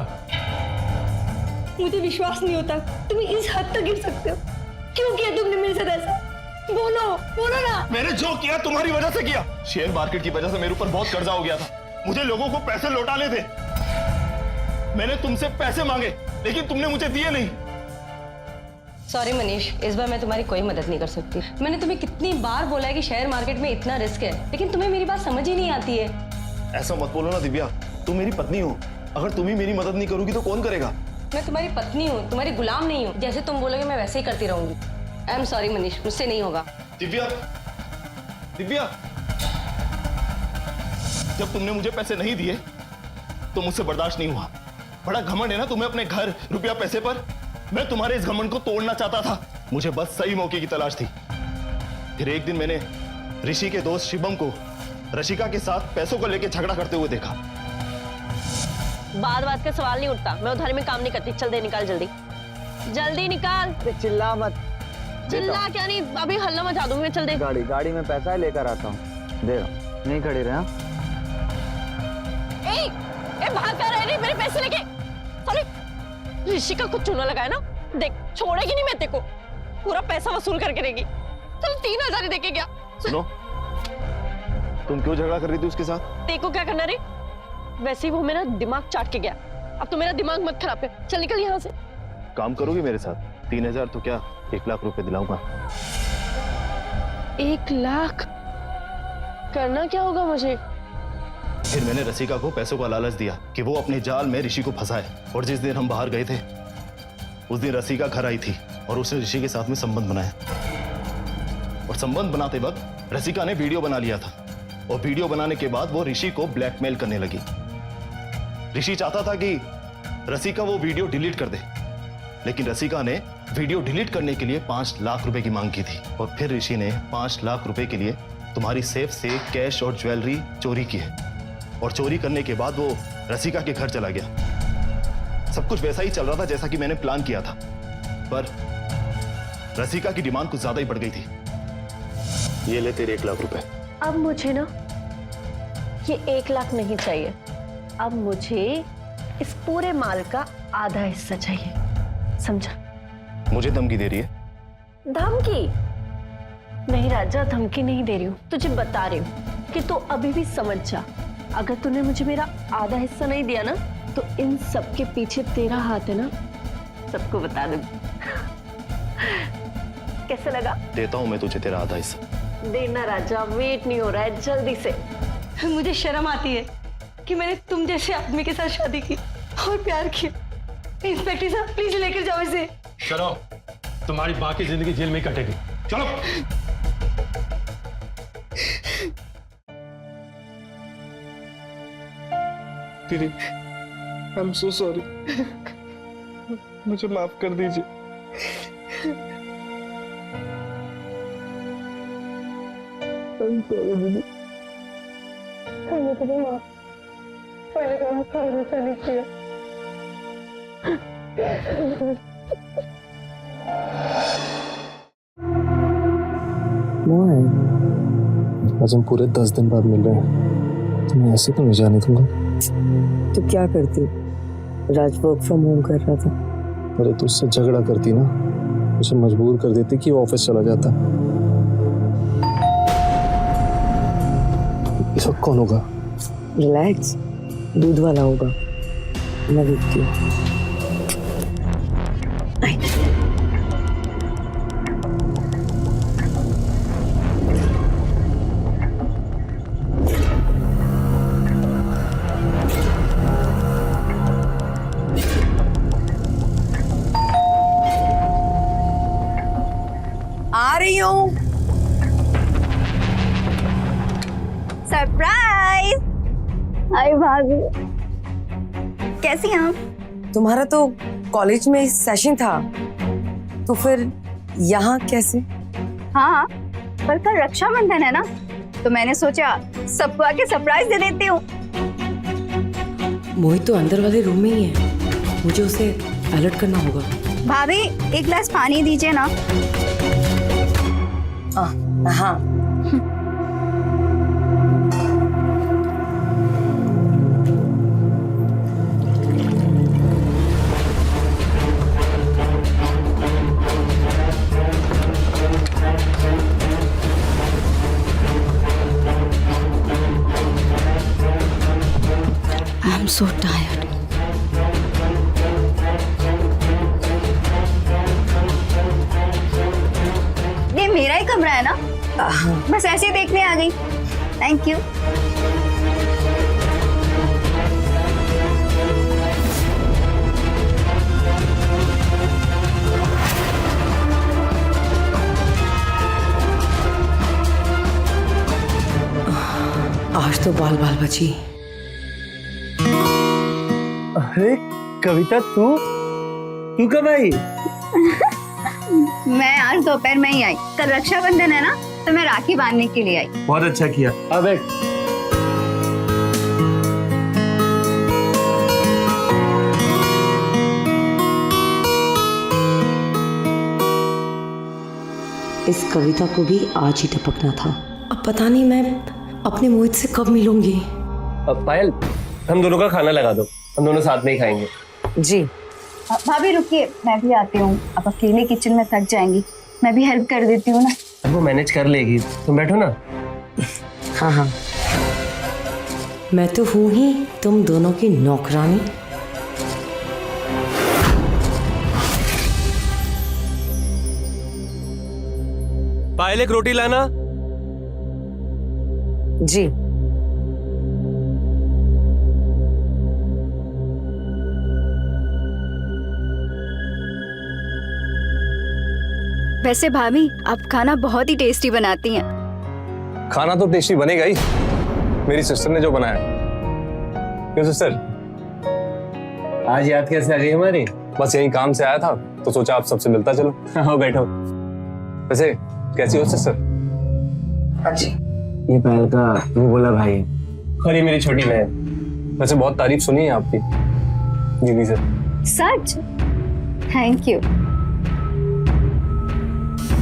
मुझे विश्वास नहीं होता तुम इस हद तक गिर सकते हो। क्यों किया तुमने मेरे साथ ऐसा? बोलो ना। मैंने जो किया तुम्हारी वजह से किया। शेयर मार्केट की वजह से मेरे ऊपर बहुत कर्जा हो गया था। मुझे लोगों को पैसे लौटाने थे। मैंने तुमसे पैसे मांगे लेकिन तुमने मुझे दिए नहीं। सॉरी मनीष, इस बार मैं तुम्हारी कोई मदद नहीं कर सकती। मैंने तुम्हें कितनी बार बोला है कि शेयर मार्केट में इतना रिस्क है, लेकिन तुम्हें मेरी बात समझ ही नहीं आती है। ऐसा मत बोलो ना दिव्या, तुम मेरी पत्नी हो। अगर तुम ही मेरी मदद नहीं करोगी तो कौन करेगा? मैं तुम्हारी पत्नी हूँ, तुम्हारी गुलाम नहीं हूँ। जैसे तुम बोलोगे मैं वैसे ही करती रहूंगी। आई एम सॉरी मनीष, मुझसे नहीं होगा। दिव्या, जब तुमने मुझे पैसे नहीं दिए तो मुझसे बर्दाश्त नहीं हुआ। बड़ा घमंड है ना तुम्हें अपने घर, रुपया, पैसे पर। मैं तुम्हारे इस घमंड को तोड़ना चाहता था। मुझे बस सही मौके की तलाश थी। फिर एक दिन मैंने ऋषि के दोस्त शिवम को रशिका के साथ पैसों को लेकर झगड़ा करते हुए देखा। बात का सवाल नहीं उठता। मैं उधारी में काम नहीं करती। चल दे, निकाल जल्दी निकाल। चिल्ला मत। चिल्ला क्या नहीं, अभी हल्ला मचा दूंगी मैं। चल दे। गाड़ी में पैसा है, लेकर आता हूँ। दे रहा हूँ, नहीं खड़ी रहे। ए भाग कर रहे, मेरे पैसे लेके। सॉरी, ऋषि का कुछ चूना लगाया ना, देख छोड़ेगी नहीं मैं तेरे को। पूरा पैसा वसूल करके रहेगी। चल 3000 ही देके गया। सुनो, तुम क्यों झगड़ा कर रही थी उसके साथ? तेरे को क्या करना रे? वैसे ही वो मेरा दिमाग चाट के गया। अब तो मेरा दिमाग मत खराब कर। चल निकल यहाँ से। काम करोगी मेरे साथ? 3,000 तो क्या 1 लाख रुपए दिलाऊंगा। 1 लाख? करना क्या होगा मुझे? फिर मैंने रसिका को पैसों का लालच दिया कि वो अपने जाल में ऋषि को फंसाए। और जिस दिन हम बाहर गए थे उस दिन रसिका घर आई थी और उसने ऋषि के साथ में संबंध बनाया। और संबंध बनाते वक्त रसिका ने वीडियो बना लिया था और वीडियो बनाने के बाद वो ऋषि को ब्लैकमेल करने लगी। ऋषि चाहता था कि रसिका वो वीडियो डिलीट कर दे, लेकिन रसिका ने वीडियो डिलीट करने के लिए 5 लाख रुपए की मांग की थी। और फिर ऋषि ने 5 लाख रुपए के लिए तुम्हारी सेफ से कैश और ज्वेलरी चोरी की है। और चोरी करने के बाद वो रसिका के घर चला गया। सब कुछ वैसा ही चल रहा था जैसा कि मैंने प्लान किया था, पर रसिका की डिमांड कुछ ज्यादा ही बढ़ गई थी। ये ले तेरे 1 लाख रुपए। अब मुझे ना ये 1 लाख नहीं चाहिए। अब मुझे इस पूरे माल का आधा हिस्सा चाहिए, समझा? मुझे धमकी दे रही है? धमकी नहीं राजा, धमकी नहीं दे रही हूँ, तुझे बता रही हूँ कि तू अभी भी समझ जा। अगर तूने मुझे मेरा आधा हिस्सा नहीं दिया ना तो इन सब के पीछे तेरा हाथ है ना, सबको बता दूंगी। कैसा लगा? देता हूं मैं तुझे तेरा आधा हिस्सा। देना राजा, वेट नहीं हो रहा है, जल्दी से। मुझे शर्म आती है कि मैंने तुम जैसे आदमी के साथ शादी की और प्यार किया। इंस्पेक्टर साहब प्लीज लेकर जाओ इसे। चलो, तुम्हारी बाकी जिंदगी जेल में ही कटेगी। चलो। दीदी, आई एम सो सॉरी, मुझे माफ कर दीजिए। आज हम पूरे 10 दिन बाद मिल रहे हैं, तुम्हें ऐसे तो नहीं जाने दूंगा। तो क्या करती? राज वर्क फ्रॉम होम कर रहा था। अरे तो उससे झगड़ा करती ना, उसे मजबूर कर देती कि वो ऑफिस चला जाता। ये सब कौन होगा? रिलैक्स, दूध वाला होगा। मैं देखती हूँ। आ रही हूँ। सरप्राइज! हाय भाभी, कैसी हैं आप? तुम्हारा तो कॉलेज में सेशन था, तो फिर यहाँ कैसे? हाँ, पर कल रक्षाबंधन है ना, तो मैंने सोचा सबको आके सरप्राइज दे देती हूँ। मोहित तो अंदर वाले रूम में ही है, मुझे उसे अलर्ट करना होगा। भाभी, 1 गिलास पानी दीजिए ना। हाँ। I'm so tired. ये मेरा ही कमरा है ना? बस ऐसे ही देखने आ गई। Thank you. आज तो बाल बाल बची। अरे कविता, तू कब आई? मैं आज दोपहर में ही आई। कल रक्षाबंधन है ना, तो मैं राखी बांधने के लिए आई। बहुत अच्छा किया। अब एक इस कविता को भी आज ही टपकना था। अब पता नहीं मैं अपने मोहित से कब मिलूंगी। अब पायल, हम दोनों का खाना लगा दो, हम दोनों साथ में ही खाएंगे। जी। भाभी रुकिए, मैं भी आती हूँ। आप अकेले किचन में थक जाएंगी, मैं भी हेल्प कर देती हूँ ना। अब वो मैनेज कर लेगी, तुम बैठो ना। हाँ हाँ, मैं तो हूँ ही तुम दोनों की नौकरानी। पायल एक रोटी लाना। जी। वैसे भाभी आप खाना बहुत ही टेस्टी बनाती हैं। खाना तो टेस्टी बनेगा ही, मेरी सिस्टर ने जो बनाया। क्यों सिस्टर, आज याद कैसे आ गई हमारी? बस यही काम से आया था तो सोचा आप सबसे मिलता चलो। आओ बैठो। वैसे कैसी हो सिस्टर? अच्छी। ये पहल का वो बोला भाई। और ये मेरी छोटी बहन। वैसे बहुत तारीफ सुनी है आपकी दीदी से। सच? Thank you.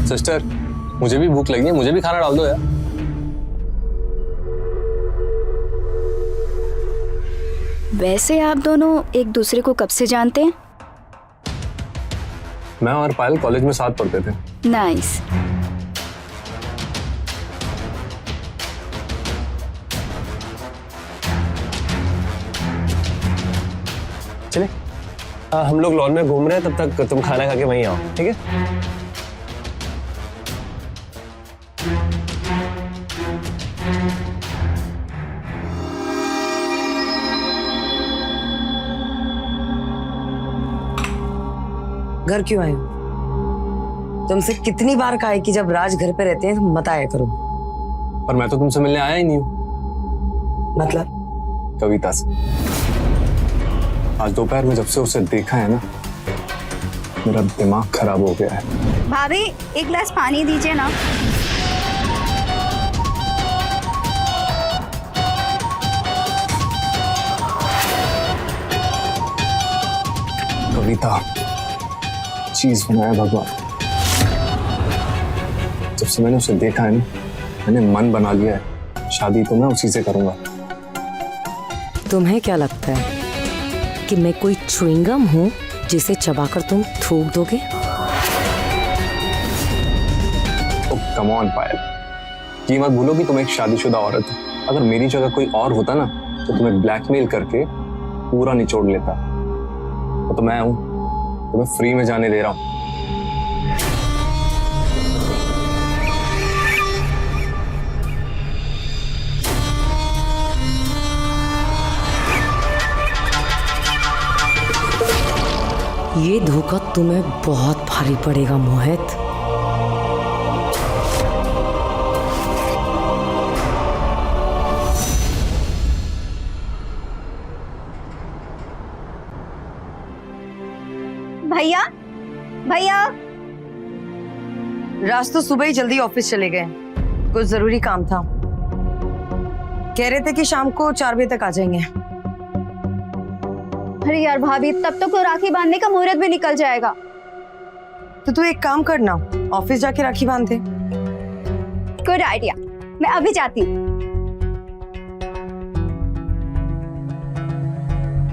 सिस्टर, मुझे भी भूख लगी है, मुझे भी खाना डाल दो यार। वैसे आप दोनों एक दूसरे को कब से जानते हैं? मैं और पायल कॉलेज में साथ पढ़ते थे। नाइस। चले हम लोग लॉन में घूम रहे हैं, तब तक तुम खाना खा के वहीं आओ, ठीक है? घर क्यों आए हो? तुमसे कितनी बार कहा है कि जब राज घर पे रहते हैं तो मत आया करो। पर मैं तो तुमसे मिलने आया ही नहीं हूँ। मतलब? कविता से। आज दोपहर में जब से उसे देखा है ना, मेरा दिमाग खराब हो गया है। भाभी एक गिलास पानी दीजिए ना। कविता, चीज बनाया भगवान। जब से मैंने उसे देखा है ना, मैंने मन बना लिया है, शादी तो मैं उसी से करूंगा। तुम्हें क्या लगता है कि मैं कोई च्युइंगम हूँ जिसे चबाकर तुम थूक दोगे? तो कम ऑन पायल, ये मत भूलो कि तुम एक शादीशुदा औरत हो। अगर मेरी जगह कोई और होता ना, तो तुम्हें ब्लैकमेल करके पूरा निचोड़ लेता। तो मैं हूं, तुम्हें फ्री में जाने दे रहा हूं। ये धोखा तुम्हें बहुत भारी पड़ेगा मोहित। भैया भैया। राज तो सुबह ही जल्दी ऑफिस चले गए, कुछ जरूरी काम था। कह रहे थे कि शाम को 4 बजे तक आ जाएंगे। अरे यार भाभी, तब तक तो राखी बांधने का मुहूर्त भी निकल जाएगा। तो तू एक काम करना, ऑफिस जाके राखी बांध दे। गुड आइडिया, मैं अभी जाती हूँ।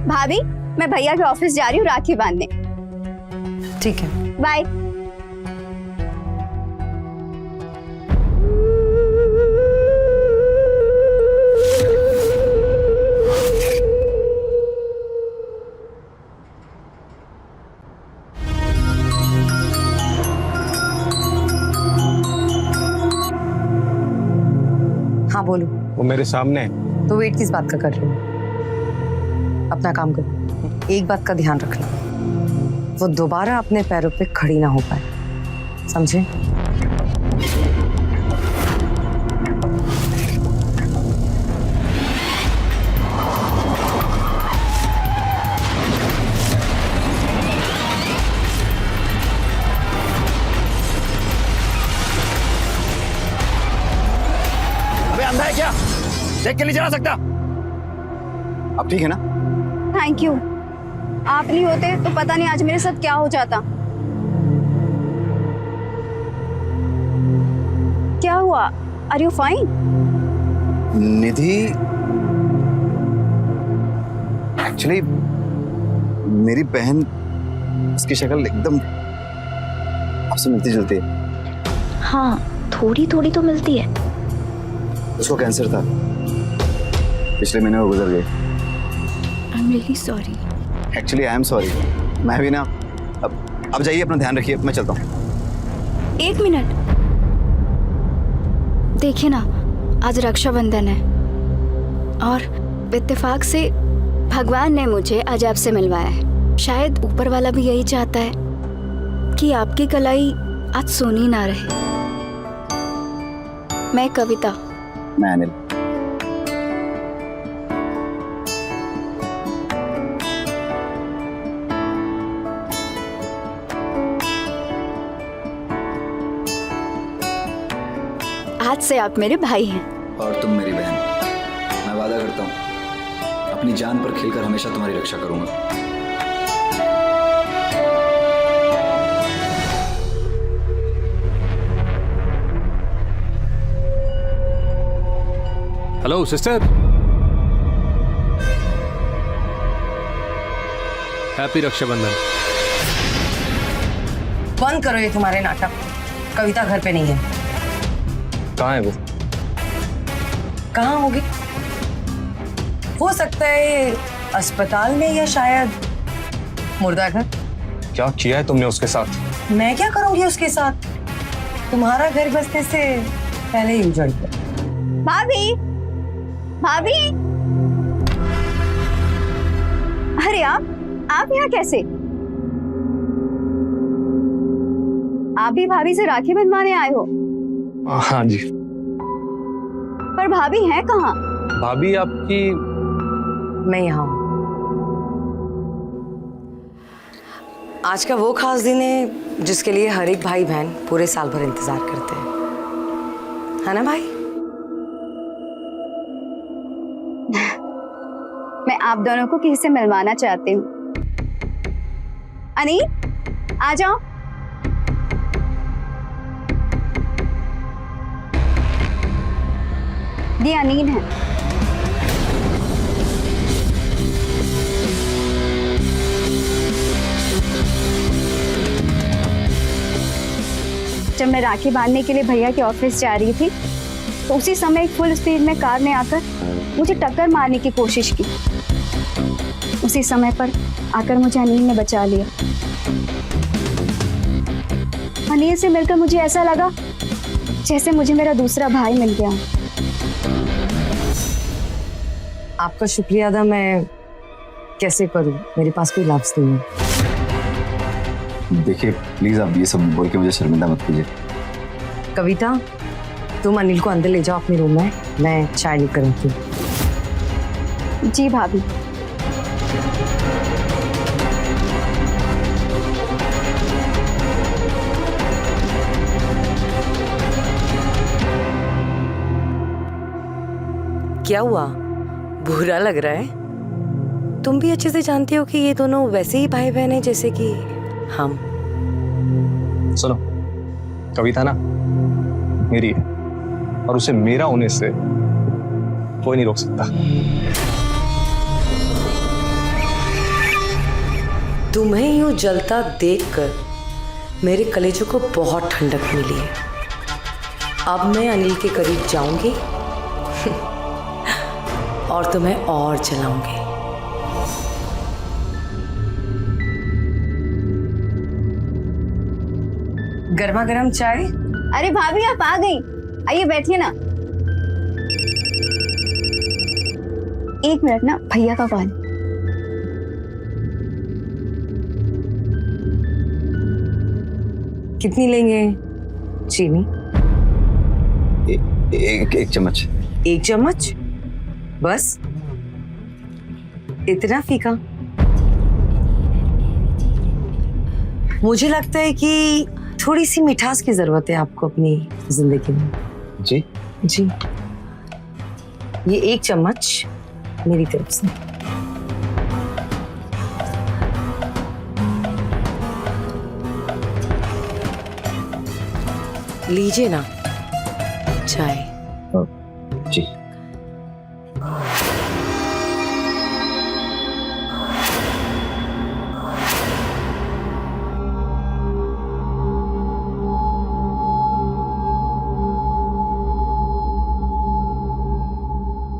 भाभी मैं भैया के ऑफिस जा रही हूँ राखी बांधने। ठीक है, बाय। हाँ बोलो। वो मेरे सामने है। तो वेट किस बात का कर रहे हो? अपना काम करो। एक बात का ध्यान रखना, वो दोबारा अपने पैरों पे खड़ी ना हो पाए, समझे? अबे अंधा है क्या? देख के नहीं चला सकता? अब ठीक है ना? थैंक यू, आप नहीं होते तो पता नहीं आज मेरे साथ क्या हो जाता। क्या हुआ? Are you fine? Nidhi, actually मेरी बहन, उसकी शक्ल एकदम आपसे मिलती जुलती है। हाँ थोड़ी थोड़ी तो मिलती है। उसको कैंसर था, पिछले महीने वो गुजर गई। I am really sorry. Actually I am sorry. मैं भी ना, अब जाइए, अपना ध्यान रखिए, मैं चलता हूँ। एक मिनट, देखिए ना, आज रक्षाबंधन है और इत्तेफाक से भगवान ने मुझे आज आपसे मिलवाया है। शायद ऊपर वाला भी यही चाहता है कि आपकी कलाई आज सोनी ना रहे। मैं कविता। मैं अनिल। आज से आप मेरे भाई हैं। और तुम मेरी बहन। मैं वादा करता हूँ अपनी जान पर खेलकर हमेशा तुम्हारी रक्षा करूंगा। Hello sister, happy Raksha Bandhan. बंद करो ये तुम्हारे नाटक। कविता घर पे नहीं है। कहाँ है वो? कहाँ होगी? हो सकता है अस्पताल में या शायद मुर्दाघर। क्या किया है तुमने उसके साथ? मैं क्या करूंगी उसके साथ? तुम्हारा घर बसने से पहले ही उजड़ गया। भाभी, भाभी, अरे आप यहाँ कैसे? आप भी भाभी से राखी बंधवाने आए हो? हाँ जी। पर भाभी है कहाँ? भाभी आपकी? मैं यहाँ हूँ। आज का वो खास दिन है जिसके लिए हर एक भाई बहन पूरे साल भर इंतजार करते हैं, है ना भाई? मैं आप दोनों को किसी से मिलवाना चाहती हूँ। अनिल, आ जाओ। ये अनिल है। जब मैं राखी बांधने के लिए भैया के ऑफिस जा रही थी तो उसी समय एक फुल स्पीड में कार ने आकर मुझे टक्कर मारने की कोशिश की। उसी समय पर आकर मुझे अनिल ने बचा लिया। अनिल से मिलकर मुझे ऐसा लगा जैसे मुझे मेरा दूसरा भाई मिल गया। आपका शुक्रिया अदा मैं कैसे करूं? मेरे पास कोई लफ्ज़ नहीं है। देखिए प्लीज आप ये सब बोल के मुझे शर्मिंदा मत कीजिए। कविता, तुम अनिल को अंदर ले जाओ अपने रूम में, मैं चाय लेकर आती हूँ। जी भाभी। क्या हुआ? बुरा लग रहा है? तुम भी अच्छे से जानती हो कि ये दोनों वैसे ही भाई बहन हैं जैसे कि हम। सुनो, कविता ना मेरी है और उसे मेरा होने से कोई नहीं रोक सकता। तुम्हें यूं जलता देखकर मेरे कलेजों को बहुत ठंडक मिली है। अब मैं अनिल के करीब जाऊंगी और तुम्हें और जलाऊंगी। गर्मा गर्म चाय। अरे भाभी आप आ गई, आइए बैठिए ना। एक मिनट ना, भैया का कॉल। कितनी लेंगे चीनी? एक चम्मच। 1 चम्मच बस? इतना फीका? मुझे लगता है कि थोड़ी सी मिठास की जरूरत है आपको अपनी जिंदगी में। जी जी, ये 1 चम्मच मेरी तरफ से। लीजिए ना चाय। जी।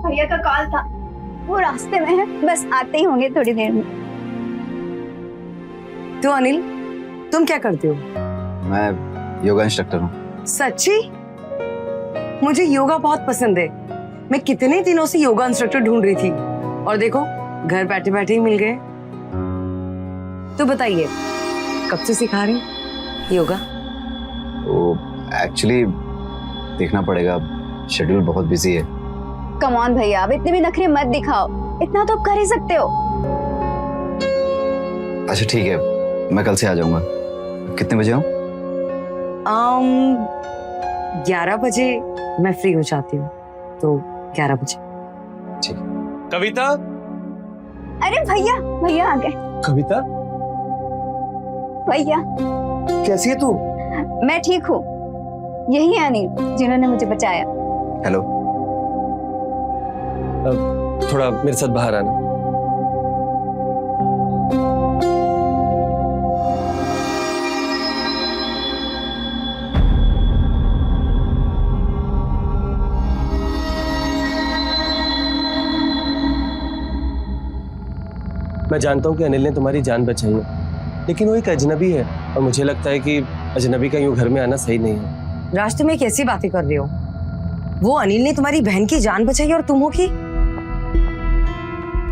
भैया का कॉल था, वो रास्ते में है, बस आते ही होंगे थोड़ी देर में। तो अनिल, तुम क्या करते हो? मैं योगा इंस्ट्रक्टर हूँ। सच्ची? मुझे योगा बहुत पसंद है। मैं कितने दिनों से योगा इंस्ट्रक्टर ढूंढ रही थी और देखो घर बैठे बैठे ही मिल गए। तो बताइए कब से सिखा रही योगा? तो एक्चुअली देखना पड़ेगा, शेड्यूल बहुत बिजी है। कम ऑन भैया, अब इतने भी नखरे मत दिखाओ, इतना तो आप कर ही सकते हो। अच्छा ठीक है, मैं कल से आ जाऊंगा। कितने बजे आऊं? 11 बजे मैं फ्री हो जाती हूँ, तो 11 बजे। ठीक है। कविता, अरे भैया, भैया आ गए। कविता भैया कैसी है तू? मैं ठीक हूँ, यही है अनिल जिन्होंने मुझे बचाया। हेलो। थोड़ा मेरे साथ बाहर आना। मैं जानता हूँ कि अनिल ने तुम्हारी जान बचाई है, लेकिन वो एक अजनबी है और मुझे लगता है कि अजनबी का यूं घर में आना सही नहीं है। राज, तुम एक ऐसी बातें कर रहे हो? वो अनिल ने तुम्हारी बहन की जान बचाई और तुम हो की?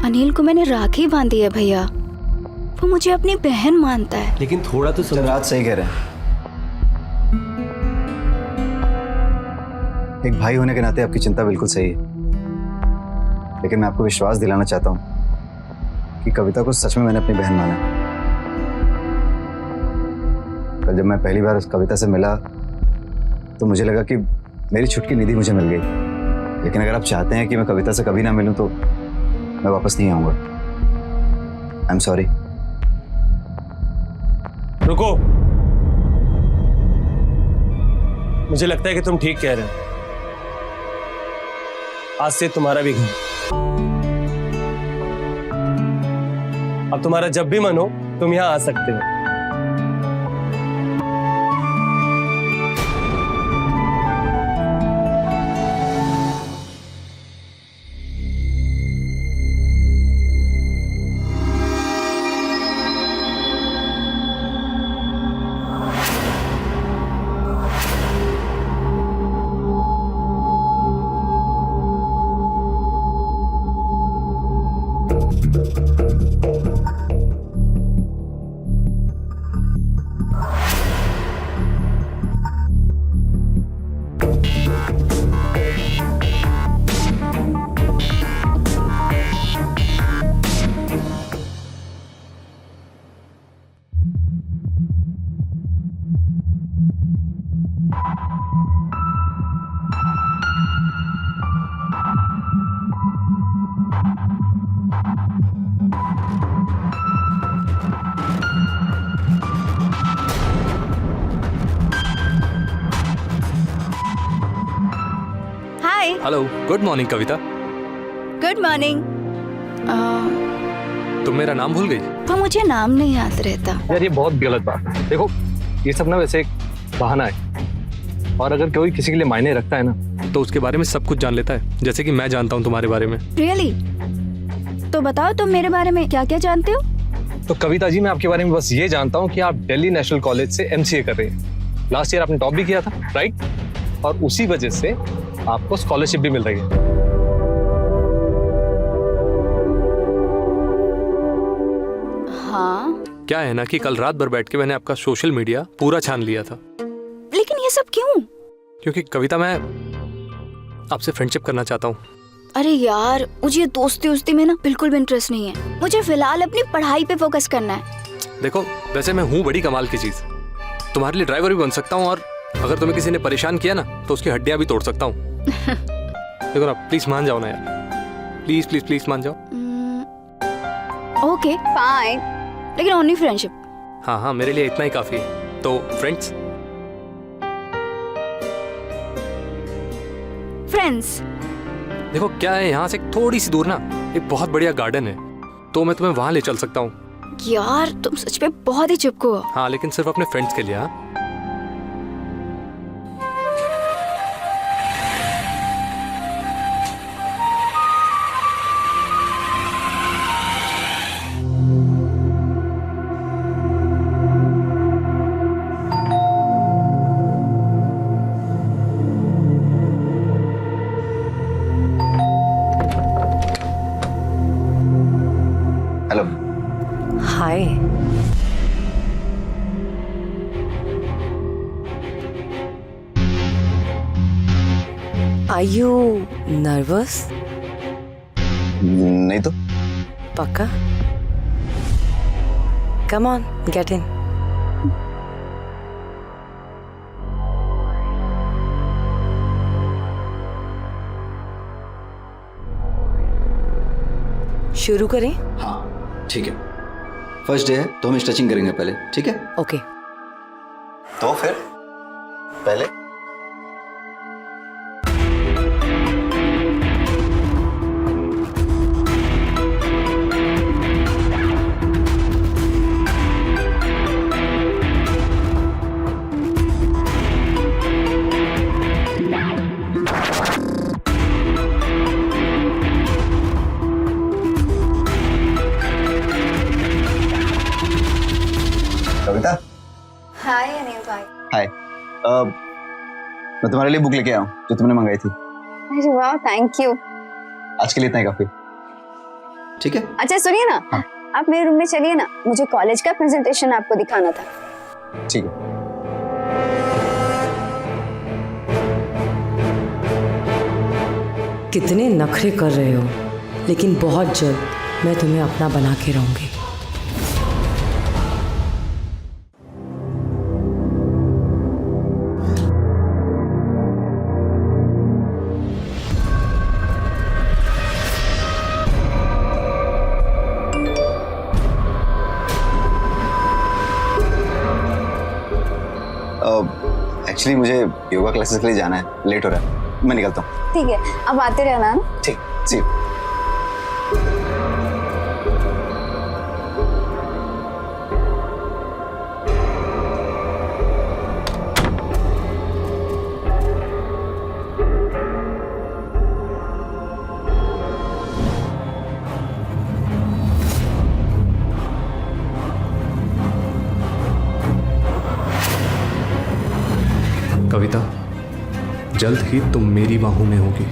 अनिल को मैंने राखी बांधी है भैया, वो मुझे अपनी बहन मानता है। लेकिन थोड़ा तो चल, राज सही कह रहे हैं। एक भाई होने के नाते आपकी चिंता बिल्कुल सही है, लेकिन मैं आपको विश्वास दिलाना चाहता हूँ कि कविता को सच में मैंने अपनी बहन माना। कल जब मैं पहली बार उस कविता से मिला तो मुझे लगा कि मेरी छुटकी निधि मुझे मिल गई, लेकिन अगर आप चाहते हैं कि मैं कविता से कभी ना मिलूं तो मैं वापस नहीं आऊंगा। I am sorry. रुको, मुझे लगता है कि तुम ठीक कह रहे हो। आज से तुम्हारा भी घर। अब तुम्हारा जब भी मन हो तुम यहाँ आ सकते हो। Hi. Hello, good morning Kavita. Good morning. तुम मेरा नाम भूल गई? वो मुझे नाम नहीं याद रहता। यार ये बहुत गलत बात है। देखो ये सब ना वैसे एक बहाना है, और अगर कोई किसी के लिए मायने रखता है ना तो उसके बारे में सब कुछ जान लेता है, जैसे कि मैं जानता हूँ तुम्हारे बारे में। रियली? तो बताओ तुम मेरे बारे में क्या क्या जानते हो? तो कविता जी, मैं आपके बारे में बस ये जानता हूँ कि आप दिल्ली नेशनल कॉलेज से MCA कर रही हैं। लास्ट ईयर आपने टॉप भी किया था, राइट? और उसी वजह से आपको स्कॉलरशिप भी मिल रही है। हाँ। क्या है ना कि कल रात भर बैठ के मैंने आपका सोशल मीडिया पूरा छान लिया था। लेकिन ये सब क्यों? क्योंकि कविता, मैं आपसे फ्रेंडशिप करना चाहता हूँ। अरे यार, मुझे दोस्ती उस्ती में ना बिल्कुल भी इंटरेस्ट नहीं है। मुझे फिलहाल अपनी पढ़ाई पे फोकस करना है। देखो वैसे मैं हूँ बड़ी कमाल की चीज, तुम्हारे लिए ड्राइवर भी बन सकता हूँ, और अगर तुम्हें किसी ने परेशान किया ना तो उसकी हड्डियां भी तोड़ सकता हूँ। देखो ना, प्लीज मान जाओ ना यार, प्लीज प्लीज प्लीज मान जाओ। ओके फाइन, लेकिन ओनली फ्रेंडशिप। हाँ हाँ, मेरे लिए इतना ही काफी है। तो फ्रेंड्स? फ्रेंड्स। देखो क्या है, यहाँ से थोड़ी सी दूर ना एक बहुत बढ़िया गार्डन है, तो मैं तुम्हें वहां ले चल सकता हूँ। यार तुम सच में बहुत ही चिपको हो। हाँ, लेकिन सिर्फ अपने फ्रेंड्स के लिए। हाँ आर यू नर्वस? नहीं तो। पक्का? Come on, get in. शुरू करें? हाँ ठीक है, फर्स्ट डे है तो हम स्ट्रेचिंग करेंगे पहले, ठीक है? ओके। तो फिर पहले कविता। हाय अनिल भाई। हाय, मैं तुम्हारे लिए बुक लेके आया हूँ जो तुमने मंगाई थी। अरे वाह, थैंक यू। आज के लिए इतना ही काफी, ठीक है? अच्छा सुनिए ना, हाँ। आप मेरे रूम में चलिए ना, मुझे कॉलेज का प्रेजेंटेशन आपको दिखाना था। ठीक है। कितने नखरे कर रहे हो, लेकिन बहुत जल्द मैं तुम्हें अपना बना के रहूंगी। एक्चुअली मुझे योगा क्लासेस के लिए जाना है, लेट हो रहा है, मैं निकलता हूँ। ठीक है, अब आते रहना ना। ठीक, सी। कविता, जल्द ही तुम मेरी बाहों में होगी।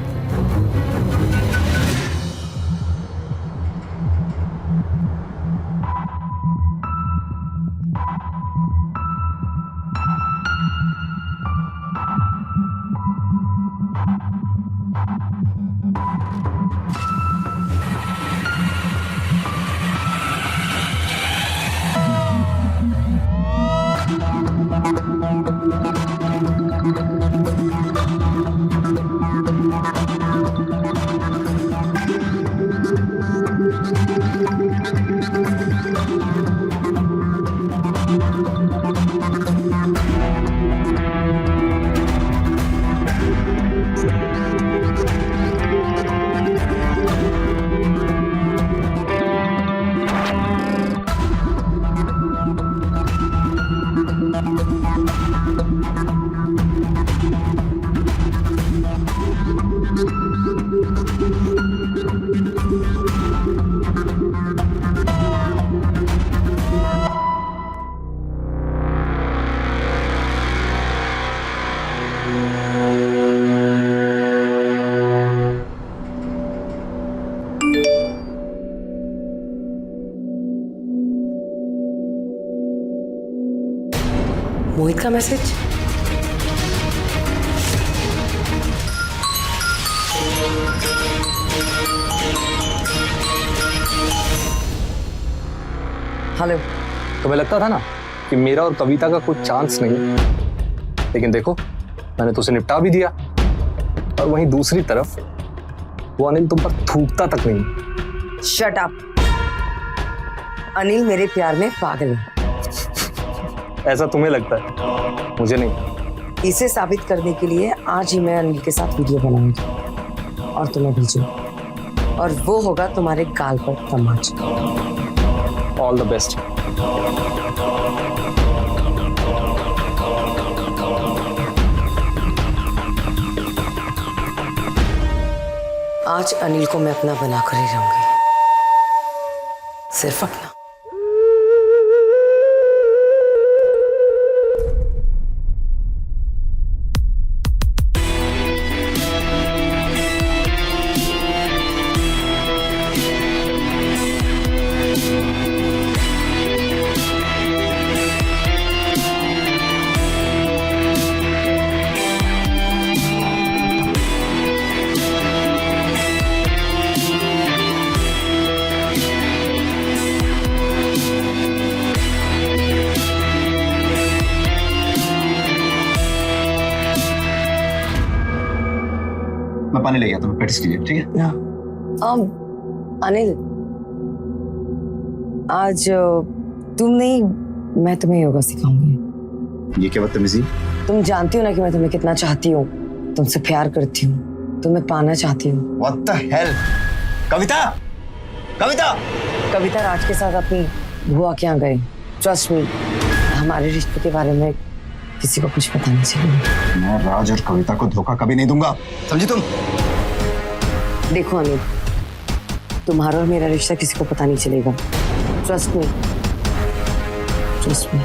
मोहित का मैसेज। हेलो। तुम्हें लगता था ना कि मेरा और कविता का कोई चांस नहीं, लेकिन देखो मैंने तो उसे निपटा भी दिया, और वहीं दूसरी तरफ वो अनिल तुम पर थूकता तक नहीं। Shut up. अनिल मेरे प्यार में पागल है। ऐसा तुम्हें लगता है, मुझे नहीं। इसे साबित करने के लिए आज ही मैं अनिल के साथ वीडियो बनाऊंगी और तुम्हें भेजूंगी, और वो होगा तुम्हारे गाल पर तमाचा। All the best. आज अनिल को मैं अपना बनाकर ही रहूंगी, सिर्फ अपना। मैं पानी ले गया तुम्हें, प्रैक्टिस कीजिए, ठीक है? हाँ। अनिल, आज तुम नहीं, मैं तुम्हें योगा सिखाऊंगी। ये क्या बदतमीजी? तुम जानती हो ना कि मैं तुम्हें कितना चाहती हूँ, तुमसे प्यार करती हूँ, तुम्हें पाना चाहती हूँ। What the hell? कविता, कविता! कविता राज के साथ अपनी बुआ के यहाँ गए। ट्रस्ट मी, हमारे रिश्ते के बारे में किसी को कुछ पता नहीं चलेगा। मैं राज और कविता को धोखा कभी नहीं दूंगा, समझी तुम? देखो अनिल, तुम्हारा और मेरा रिश्ता किसी को पता नहीं चलेगा। Trust me, trust me.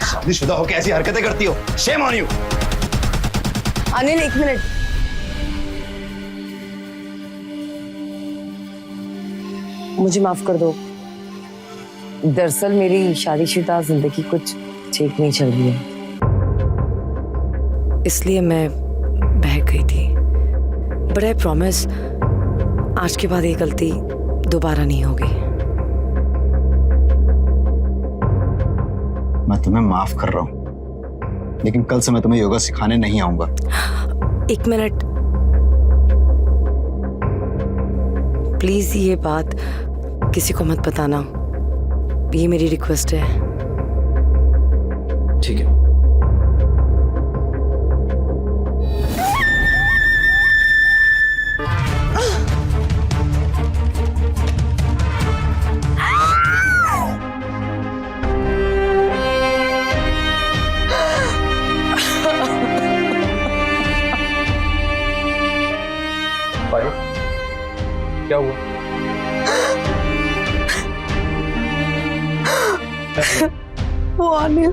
शादीशुदा होकर ऐसी हरकतें करती हो, शेम ऑन यू। अनिल, एक मिनट। मुझे माफ कर दो। दरअसल मेरी शादीशुदा जिंदगी कुछ ठीक नहीं चल रही है, इसलिए मैं बह गई थी। बट आई प्रॉमिस, आज के बाद ये गलती दोबारा नहीं होगी। मैं तुम्हें माफ कर रहा हूँ, लेकिन कल से मैं तुम्हें योगा सिखाने नहीं आऊंगा। एक मिनट प्लीज, ये बात किसी को मत बताना, ये मेरी रिक्वेस्ट है। ठीक है। क्या हुआ? वो अनिल,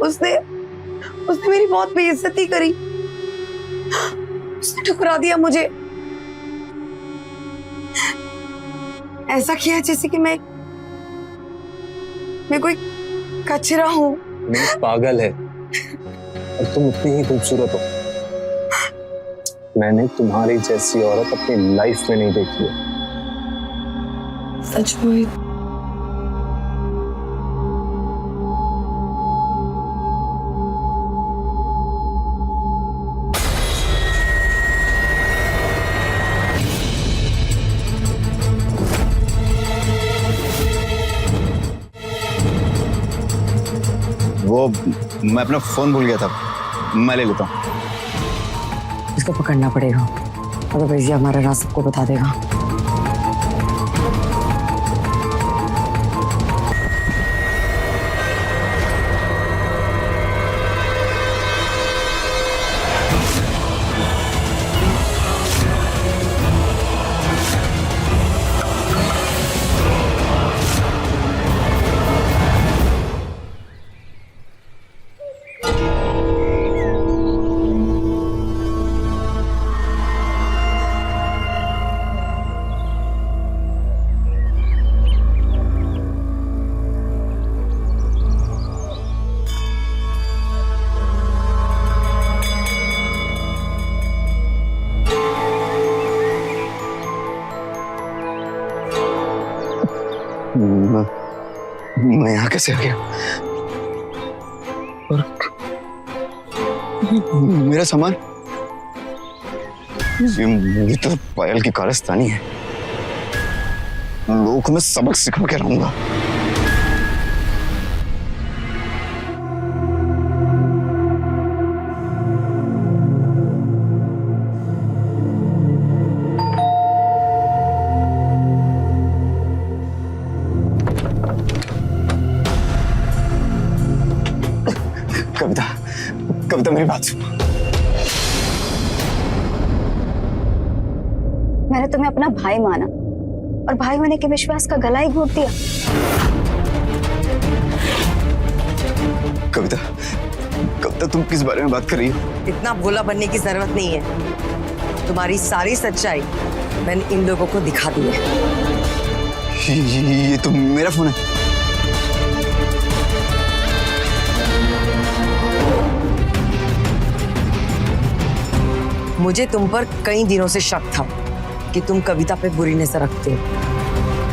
उसने मेरी बहुत बेइज्जती करी। उसने ठुकरा दिया मुझे। ऐसा किया जैसे कि मैं कोई कचरा हूँ। नहीं, पागल है और तुम उतनी ही खूबसूरत हो। मैंने तुम्हारी जैसी औरत अपनी लाइफ में नहीं देखी है। सच में? वो मैं अपना फोन भूल गया था, मैं ले लेता हूँ। इसको पकड़ना पड़ेगा, अदरवाइज ये हमारा राज सबको बता देगा। मैं यहाँ कैसे आ गया? और मेरा सामान? ये तो पायल की कारस्तानी है। लोगों को मैं सबक सिखा के रहूंगा। कविता, कविता मेरी बात सुनो। मैंने तुम्हें अपना भाई माना और भाई होने के विश्वास का गला ही घोट दिया। कविता, कविता तुम किस बारे में बात कर रही हो? इतना भोला बनने की जरूरत नहीं है। तुम्हारी सारी सच्चाई मैंने इन लोगों को दिखा दी है। ये तो मेरा फोन है। मुझे तुम पर कई दिनों से शक था कि तुम कविता पे बुरी नजर रखते हो,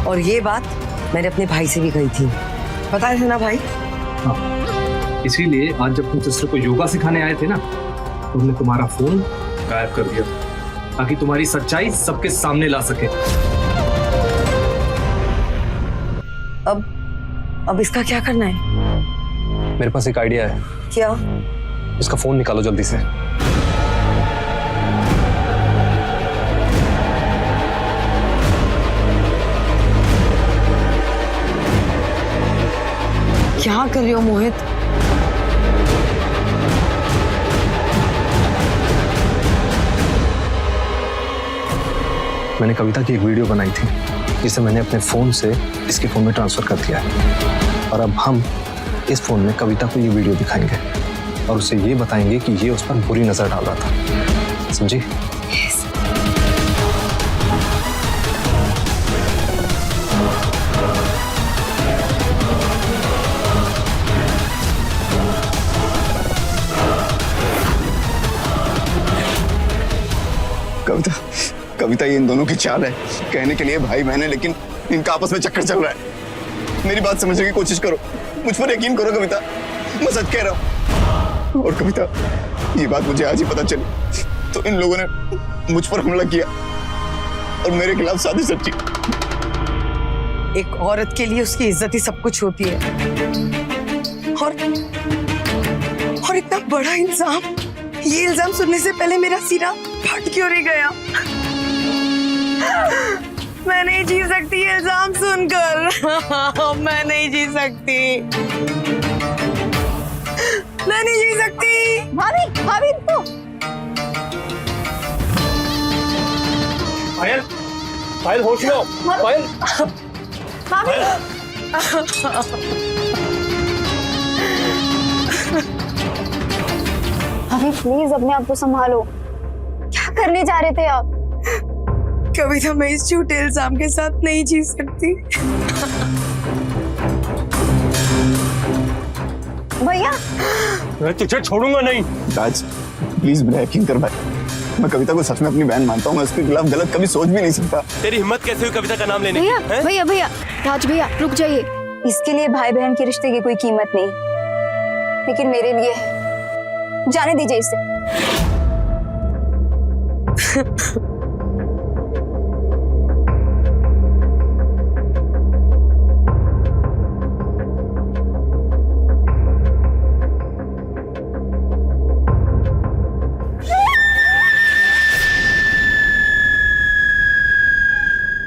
और ये बात मैंने अपने भाई से भी कही थी। पता है ना भाई? इसीलिए आज जब तुम सिस्टर को योगा सिखाने आए थे ना, तो हमने तुम्हारा फोन गायब कर दिया ताकि तुम्हारी सच्चाई सबके सामने ला सके। अब इसका क्या करना है? मेरे पास एक आइडिया है। क्या? इसका फोन निकालो जल्दी से। क्या कर रहे हो मोहित? मैंने कविता की एक वीडियो बनाई थी जिसे मैंने अपने फोन से इसके फोन में ट्रांसफर कर दिया है, और अब हम इस फोन में कविता को ये वीडियो दिखाएंगे और उसे ये बताएंगे कि ये उस पर बुरी नजर डाल रहा था। समझी? कविता, कविता ये इन दोनों की चाल है। कहने के लिए भाई बहन है, लेकिन इनका आपस में चक्कर चल रहा है। मेरी बात समझने की कोशिश करो, मुझ पर यकीन करो कविता, मैं सच कह रहा हूँ। और कविता, ये बात मुझे आज ही पता चली तो इन लोगों ने मुझ पर हमला किया और मेरे खिलाफ साजिश रची। एक औरत के लिए उसकी इज्जत ही सब कुछ होती है, और इतना बड़ा इल्जाम, ये इल्जाम सुनने से पहले मेरा सिरा फट क्यों नहीं गया? मैं नहीं जी सकती ये इल्जाम सुनकर। मैं नहीं जी सकती, मैं नहीं जी सकती। भाभी भाभी रुको। पायल, पायल होश में हो। पायल, भाभी भाभी प्लीज अपने आप को संभालो। क्या करने जा रहे थे आप? कविता, मैं इस झूठे इल्जाम के साथ नहीं जी सकती। भैया मैं तुझे छोड़ूंगा नहीं। राज, प्लीज मेरा यकीन कर भाई, मैं कविता को सच में अपनी बहन मानता हूँ। मैं उसके खिलाफ गलत कभी सोच भी नहीं सकता। तेरी हिम्मत कैसे हुई कविता का नाम लेने की? भैया भैया भैया राज भैया रुक जाइए। इसके लिए भाई बहन के रिश्ते की कोई कीमत नहीं, लेकिन मेरे लिए है। जाने दीजिए इसे।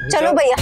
चलो भैया।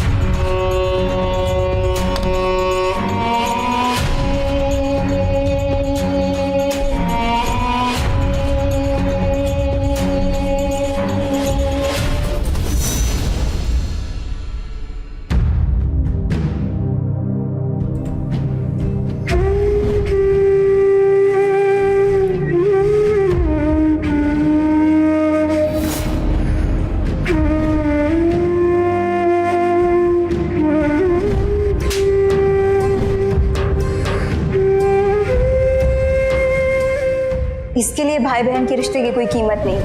इसके लिए भाई बहन के रिश्ते की कोई कीमत नहीं,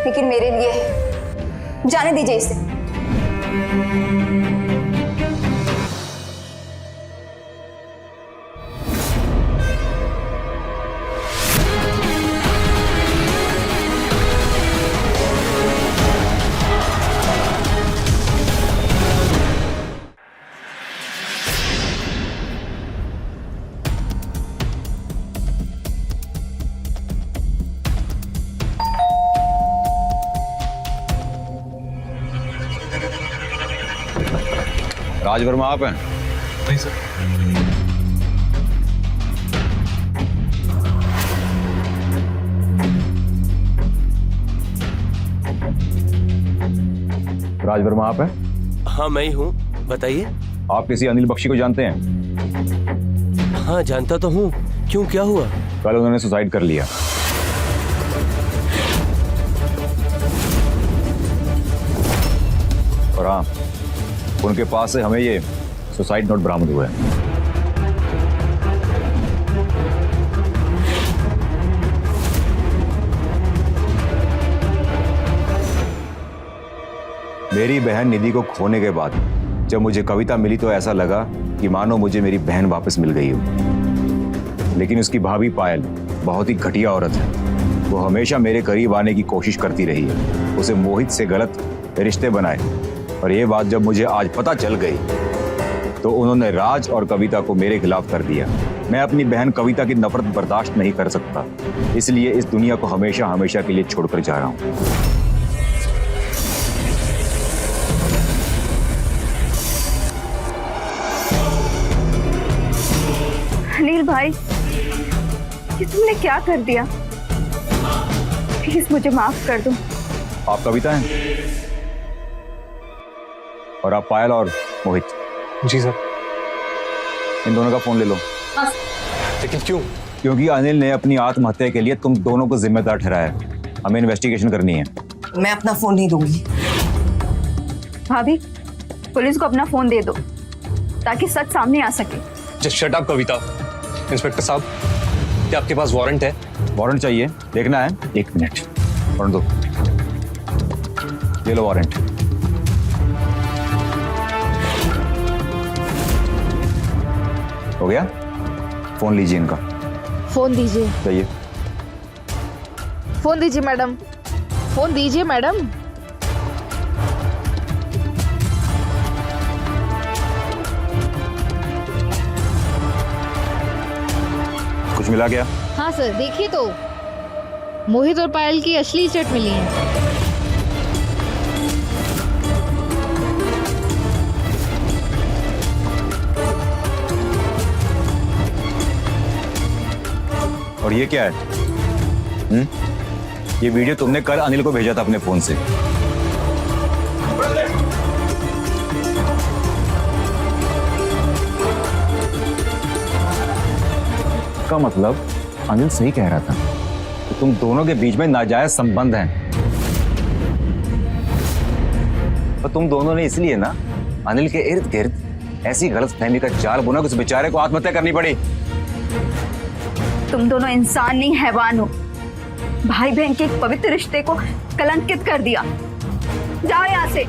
लेकिन मेरे लिए है। जाने दीजिए इसे। राज वर्मा आप हैं? नहीं सर। राज वर्मा आप हैं? हाँ मैं ही हूँ, बताइए। आप किसी अनिल बख्शी को जानते हैं? हाँ जानता तो हूँ, क्यों क्या हुआ? कल उन्होंने सुसाइड कर लिया। और हाँ, उनके पास से हमें ये सुसाइड नोट बरामद हुआ है। मेरी बहन निधि को खोने के बाद जब मुझे कविता मिली तो ऐसा लगा कि मानो मुझे मेरी बहन वापस मिल गई हो। लेकिन उसकी भाभी पायल बहुत ही घटिया औरत है। वो हमेशा मेरे करीब आने की कोशिश करती रही है, उसे मोहित से गलत रिश्ते बनाए, और ये बात जब मुझे आज पता चल गई तो उन्होंने राज और कविता को मेरे खिलाफ कर दिया। मैं अपनी बहन कविता की नफरत बर्दाश्त नहीं कर सकता, इसलिए इस दुनिया को हमेशा हमेशा के लिए छोड़कर जा रहा हूँ। अनिल भाई, ये तुमने क्या कर दिया? प्लीज मुझे माफ कर दो। आप कविता हैं और आप पायल और मोहित। जी सर। इन दोनों का फोन ले लो। लेकिन क्यों? क्योंकि अनिल ने अपनी आत्महत्या के लिए तुम दोनों को जिम्मेदार ठहराया है। हमें इन्वेस्टिगेशन करनी है। मैं अपना फोन नहीं दूंगी। भाभी, पुलिस को अपना फोन दे दो ताकि सच सामने आ सके। जस्ट शट अप कविता। इंस्पेक्टर साहब, क्या आपके पास वारंट है? वारंट चाहिए? देखना है? 1 मिनट, वारंट दो। ये लो वारंट। हो गया? फोन लीजिए इनका। फोन दीजिए। चाहिए? फोन दीजिए मैडम, फोन दीजिए मैडम। कुछ मिला क्या? हाँ सर, देखिए तो मोहित और पायल की असली चट मिली है। और ये क्या है? ये वीडियो तुमने कल अनिल को भेजा था अपने फोन से। का मतलब अनिल सही कह रहा था कि तुम दोनों के बीच में नाजायज संबंध हैं। और तुम दोनों ने इसलिए ना अनिल के इर्द गिर्द ऐसी गलतफहमी का जाल बुना कि उस बेचारे को आत्महत्या करनी पड़ी। तुम दोनों इंसान नहीं, हैवान हो। भाई बहन के एक पवित्र रिश्ते को कलंकित कर दिया। जाओ यहाँ से।